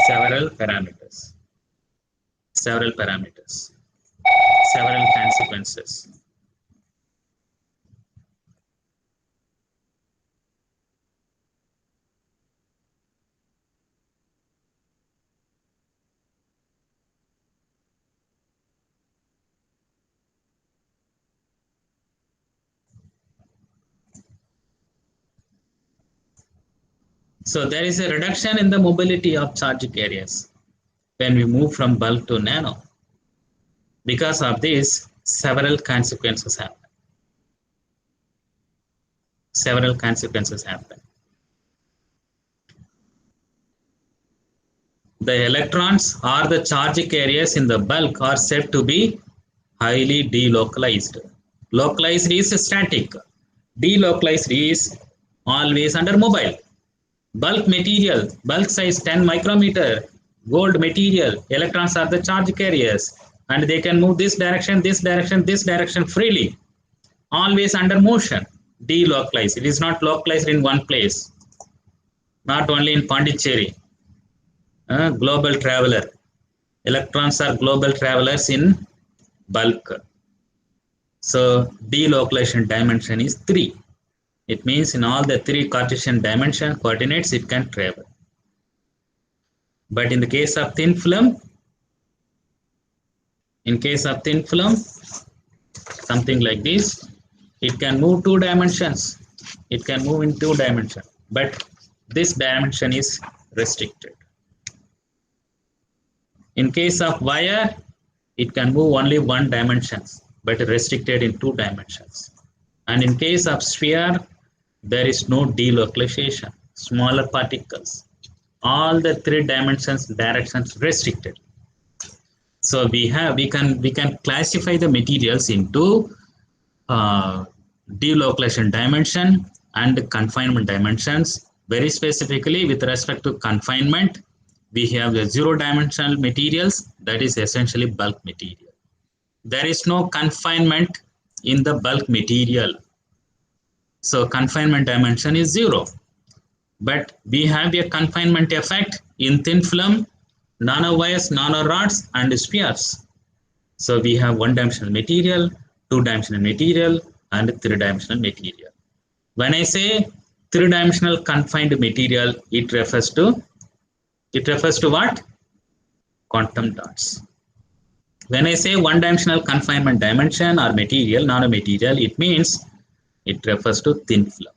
several consequences. So there is a reduction in the mobility of charge carriers when we move from bulk to nano. Because of this, several consequences happen. The electrons or the charge carriers in the bulk are said to be highly delocalized. Localized is static. Delocalized is always under mobile. Bulk material, bulk size 10 micrometer, gold material, electrons are the charge carriers, and they can move this direction freely, always under motion. Delocalized. It is not localized in one place, not only in Pondicherry. Global traveler. Electrons are global travelers in bulk. So delocalization dimension is 3. It means in all the three Cartesian dimension coordinates it can travel. But in the case of thin film, something like this, it can move 2 dimensions. It can move in 2 dimensions, but this dimension is restricted. In case of wire, it can move only 1 dimension, but restricted in 2 dimensions. And in case of sphere, there is no delocalization, smaller particles. All the 3 dimensions directions restricted. So we can classify the materials into delocalization dimension and confinement dimensions. Very specifically with respect to confinement, we have the 0-dimensional materials, that is essentially bulk material. There is no confinement in the bulk material. So confinement dimension is 0. But we have a confinement effect in thin film, nanowires, nanorods, and spheres. So we have 1-dimensional material, 2-dimensional material, and 3-dimensional material. When I say 3-dimensional confined material, it refers to what? Quantum dots. When I say 1-dimensional confinement dimension or material, nanomaterial, it means it refers to thin film.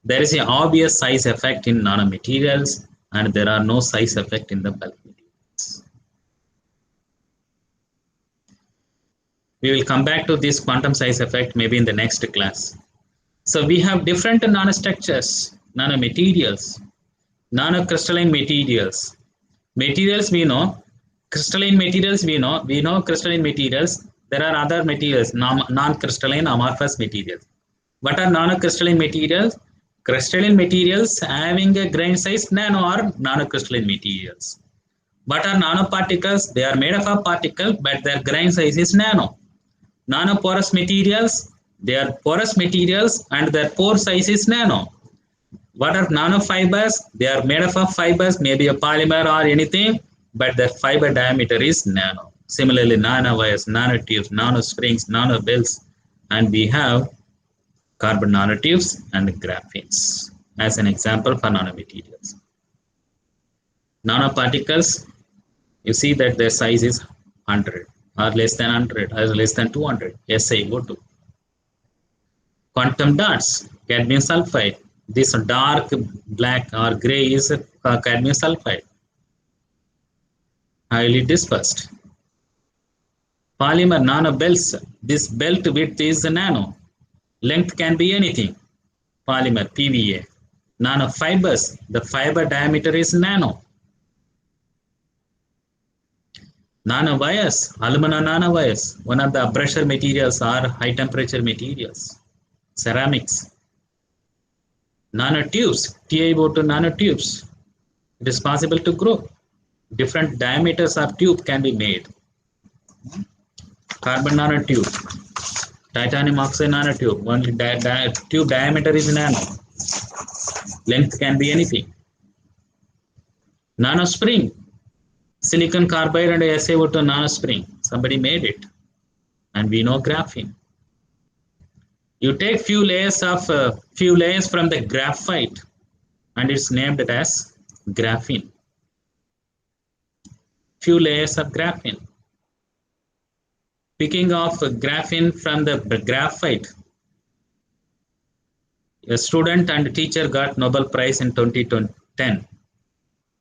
There is an obvious size effect in nanomaterials, and there are no size effect in the bulk materials. We will come back to this quantum size effect maybe in the next class. So we have different nanostructures, nanomaterials, nanocrystalline materials. Materials we know, crystalline materials we know crystalline materials. There are other materials, non-crystalline amorphous materials. What are nanocrystalline materials? Crystalline materials having a grain size nano or nanocrystalline materials. What are nanoparticles? They are made up of particles, but their grain size is nano. Nanoporous materials, they are porous materials and their pore size is nano. What are nanofibers? They are made up of fibers, maybe a polymer or anything, but their fiber diameter is nano. Similarly, nanowires, nanotubes, nanosprings, nanobells, and we have carbon nanotubes and graphenes as an example for nanomaterials. Nanoparticles, you see that their size is 100 or less than 100 or less than 200 SiO2. Quantum dots, cadmium sulfide. This dark black or gray is cadmium sulfide, highly dispersed. Polymer nanobelts, this belt width is nano. Length can be anything. Polymer, PVA. Nanofibers, the fiber diameter is nano. Nanowires, aluminum nanowires, one of the pressure materials are high temperature materials. Ceramics. Nanotubes, TiO2 nanotubes. It is possible to grow. Different diameters of tube can be made. Carbon nanotube, titanium oxide nanotube, only tube diameter is nano. Length can be anything. Nanospring, silicon carbide and SiO2 nanospring, somebody made it, and we know graphene. You take few layers from the graphite, and it's named as graphene. Few layers of graphene. Picking off graphene from the graphite, a student and teacher got Nobel Prize in 2010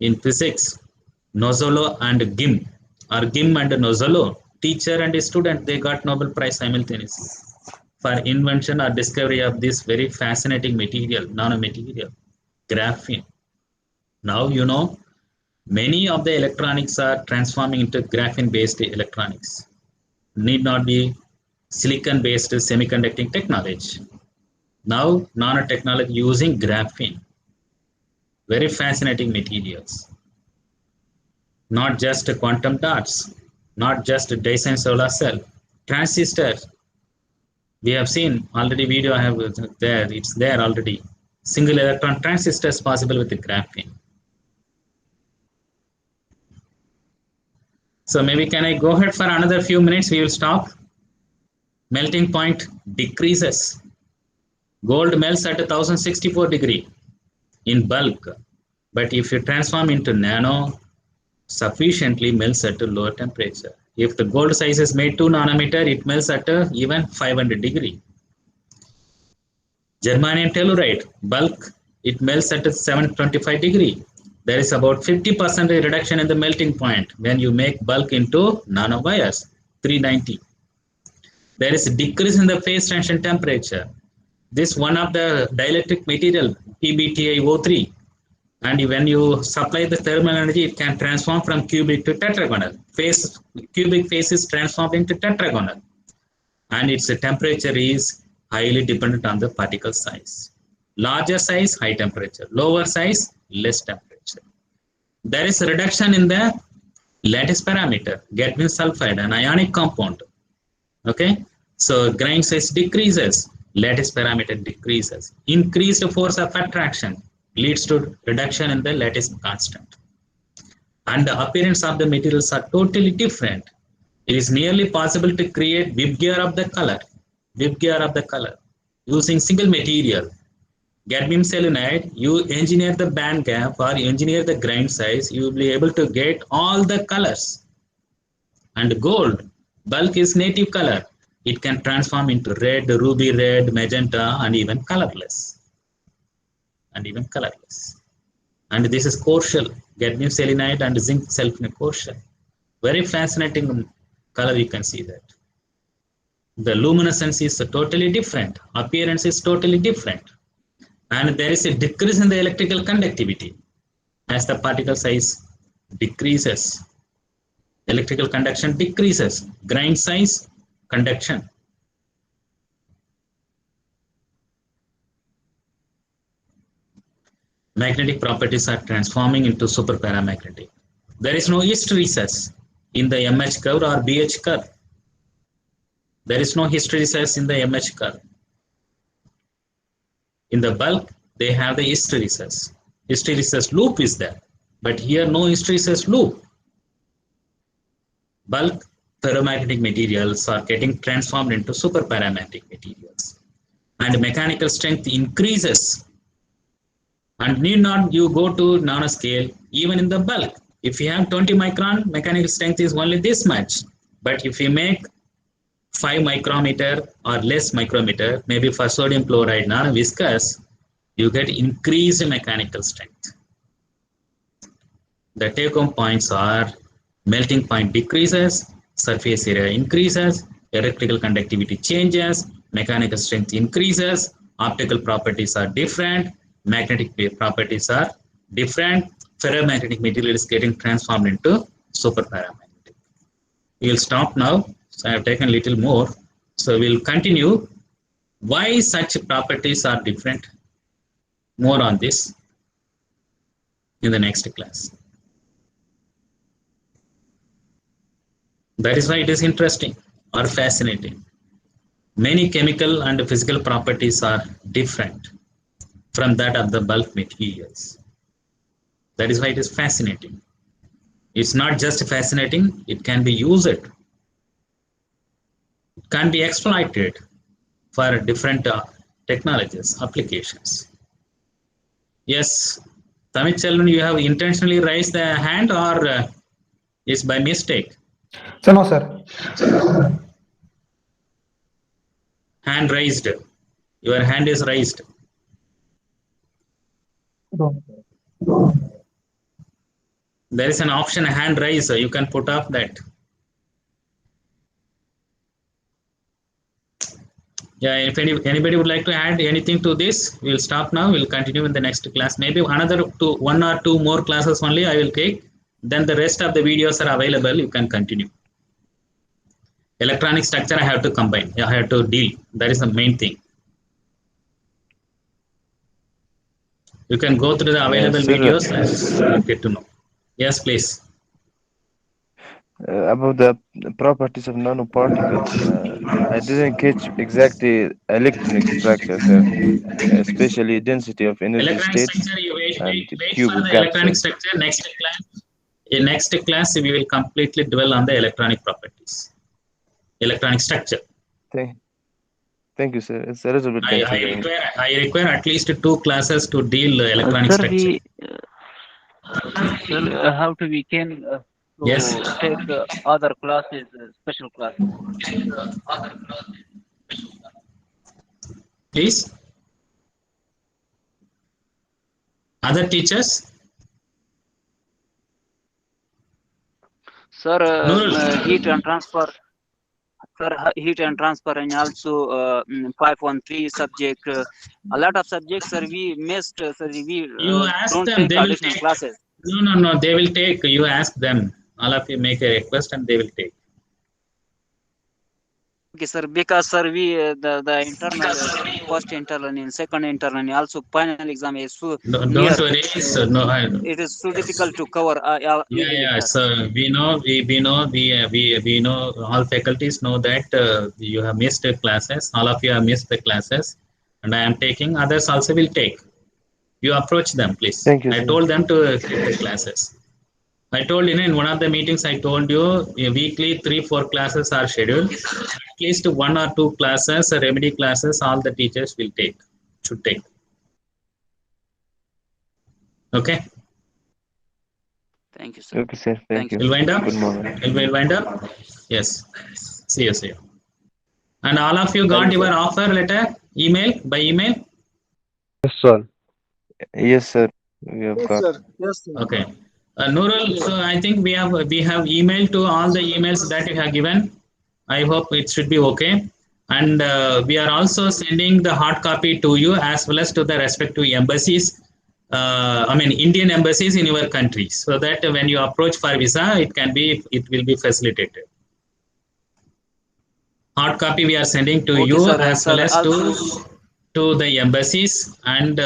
in physics. Nozzolo and Gim, or Gim and Nozzolo, teacher and student, they got Nobel Prize simultaneously for invention or discovery of this very fascinating material, nanomaterial, graphene. Now you know many of the electronics are transforming into graphene-based electronics. Need not be silicon-based semiconducting technology. Now nanotechnology using graphene. Very fascinating materials. Not just quantum dots, not just Dyson solar cell, transistors. We have seen already video I have there, it's there already. Single electron transistors possible with the graphene. So maybe can I go ahead for another few minutes, we will stop. Melting point decreases. Gold melts at 1064 degree in bulk, but if you transform into nano, sufficiently melts at a lower temperature. If the gold size is made 2 nanometer, it melts at even 500 degree. Germanium telluride, bulk, it melts at 725 degree. There is about 50% reduction in the melting point when you make bulk into nanowires, 390. There is a decrease in the phase transition temperature. This one of the dielectric material, PbTiO3, and when you supply the thermal energy, it can transform from cubic to tetragonal. Cubic phase is transformed into tetragonal, and its temperature is highly dependent on the particle size. Larger size, high temperature. Lower size, less temperature. There is a reduction in the lattice parameter, gadmium sulfide, an ionic compound. Okay, so grain size decreases, lattice parameter decreases. Increased force of attraction leads to reduction in the lattice constant. And the appearance of the materials are totally different. It is nearly possible to create WIBGEAR of the color, using single material. Gadmium selenide, you engineer the band gap or engineer the grain size, you will be able to get all the colors. And gold, bulk is native color. It can transform into red, ruby red, magenta, and even colorless. And this is core shell, gadmium selenide and zinc sulfide core shell. Very fascinating color, you can see that. The luminescence is totally different, appearance is totally different. And there is a decrease in the electrical conductivity as the particle size decreases. Electrical conduction decreases, grain size, conduction. Magnetic properties are transforming into superparamagnetic. There is no hysteresis in the MH curve or BH curve. There is no hysteresis in the MH curve. In the bulk, they have the hysteresis. Hysteresis loop is there, but here no hysteresis loop. Bulk ferromagnetic materials are getting transformed into superparamagnetic materials. And mechanical strength increases. And need not you go to nanoscale, even in the bulk. If you have 20 micron, mechanical strength is only this much. But if you make 5 micrometer or less micrometer, maybe for sodium chloride, non-viscous, you get increased mechanical strength. The take-home points are melting point decreases, surface area increases, electrical conductivity changes, mechanical strength increases, optical properties are different, magnetic properties are different, ferromagnetic material is getting transformed into superparamagnetic. We will stop now. So I have taken a little more. So we'll continue why such properties are different. More on this in the next class. That is why it is interesting or fascinating. Many chemical and physical properties are different from that of the bulk materials. That is why it is fascinating. It's not just fascinating, it can be used. It can be exploited for different technologies, applications. Yes, Tamil, you have intentionally raised the hand or is by mistake? So no, sir. Hand raised. Your hand is raised. No. There is an option hand raise. You can put off that. Yeah, if anybody would like to add anything to this, we'll stop now. We'll continue in the next class. Maybe another one or two more classes only I will take. Then the rest of the videos are available. You can continue. Electronic structure I have to combine. I have to deal. That is the main thing. You can go through the available videos and get to know. Yes, please. About the properties of nanoparticles, I didn't catch exactly electronic structure, sir. Especially density of energy Electronic states structure, you wait cube for the gap, electronic sir. structure. Next class. In next class, we will completely dwell on the electronic properties. Electronic structure. Thank you, sir. It's a little bit confusing. I require at least 2 classes to deal electronic Sir, structure. how to we can Yes. to take other classes, special classes. Please. Other teachers? Sir, Nurul. heat and transfer. Sir, heat and transfer, and also 513 subject. A lot of subjects, sir, we missed. Sir, we You ask don't them, take they will additional take. classes. No, they will take. You ask them. All of you make a request and they will take. Okay, sir, because sir, we the internal first internal and second internal and also final exam is so No, near. don't worry. So, no, It is so difficult to cover easily, yeah. sir. So we know all faculties know that you have missed the classes. All of you have missed the classes, and I am taking. Others also will take. You approach them, please. Thank you, I sir. told them to keep the classes. I told in one of the meetings, I told you weekly 3-4 classes are scheduled. At least 1 or 2 classes, remedy classes, all the teachers will take, should take. Okay. Thank you, sir. Okay, sir. Thank you. We'll wind up. Good morning. We'll wind up. Yes. See you. And all of you got Thank you, your sir. offer letter, email by email. Yes, sir. Yes, sir. We have got. Yes, sir. Okay. Nurul, so I think we have email to all the emails that you have given. I hope it should be okay. And we are also sending the hard copy to you as well as to the respective embassies. Indian embassies in your country, so that when you approach for visa, it will be facilitated. Hard copy we are sending to Okay, you sir, as well as also, to the embassies and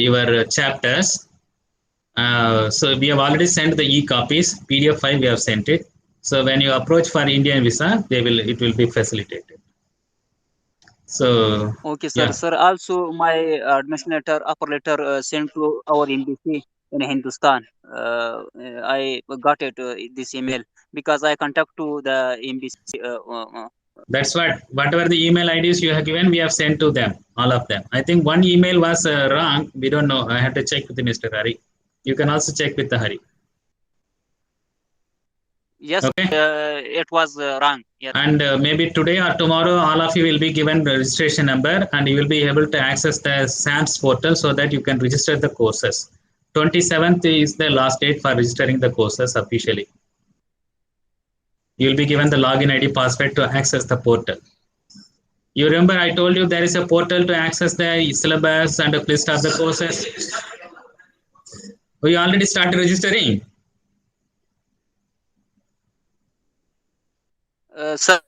your chapters. So we have already sent the e-copies, PDF file we have sent it. So when you approach for Indian visa, it will be facilitated. So okay, sir. yeah, Sir, also my admission letter, upper letter sent to our embassy in Hindustan. I got it this email because I contact to the embassy. that's whatever the email IDs you have given, we have sent to them, all of them. I think one email was wrong. We don't know. I have to check with Mr. Hari. You can also check with the Hari. Yes, Okay. it was wrong. Yes. And maybe today or tomorrow, all of you will be given the registration number and you will be able to access the SAMS portal so that you can register the courses. 27th is the last date for registering the courses officially. You will be given the login ID password to access the portal. You remember I told you there is a portal to access the syllabus and a list of the courses. We already started registering. Sir,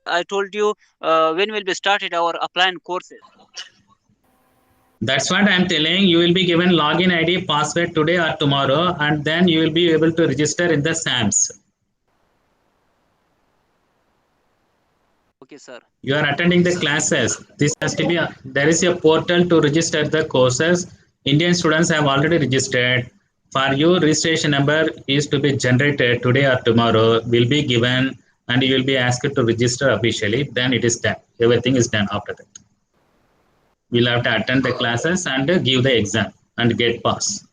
I told you when will be started our applying courses. That's what I'm telling. You will be given login ID, password today or tomorrow, and then you will be able to register in the SAMS. Okay, sir. You are attending the classes. This has to be. There is a portal to register the courses. Indian students have already registered. For you, registration number is to be generated today or tomorrow. Will be given, and you will be asked to register officially. Then it is done. Everything is done after that. We'll have to attend the classes and give the exam and get pass.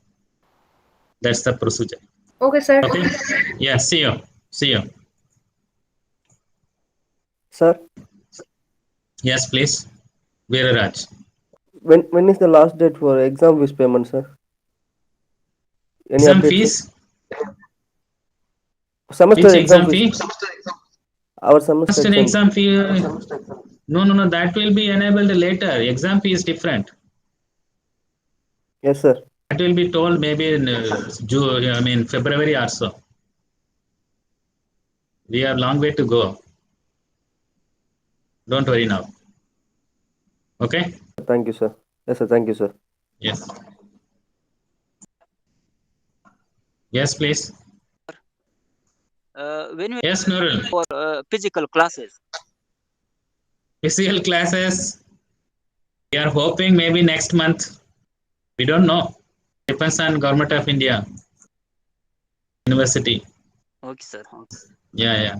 That's the procedure. Okay, sir. Okay. Yeah. See you. Sir, Yes, please. Veeraraj. when is the last date for exam fees payment, sir? Any Exam update, fees? sir? Semester Which exam exam fee? fees. Our semester Just an exam. exam fee. No. That will be enabled later. Exam fee is different. Yes, sir. That will be told maybe in February or so. We have long way to go. Don't worry now. Okay? Thank you, sir. Yes, sir. Thank you, sir. Yes. Yes, please. When will Yes, Nurul. our physical classes? Physical classes. We are hoping maybe next month. We don't know. Depends on Government of India. University. Okay, sir. Okay. Yeah.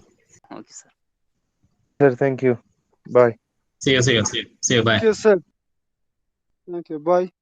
Okay, sir. Sir, thank you. Bye. See you. Bye. Thank you, sir. Thank you. Bye.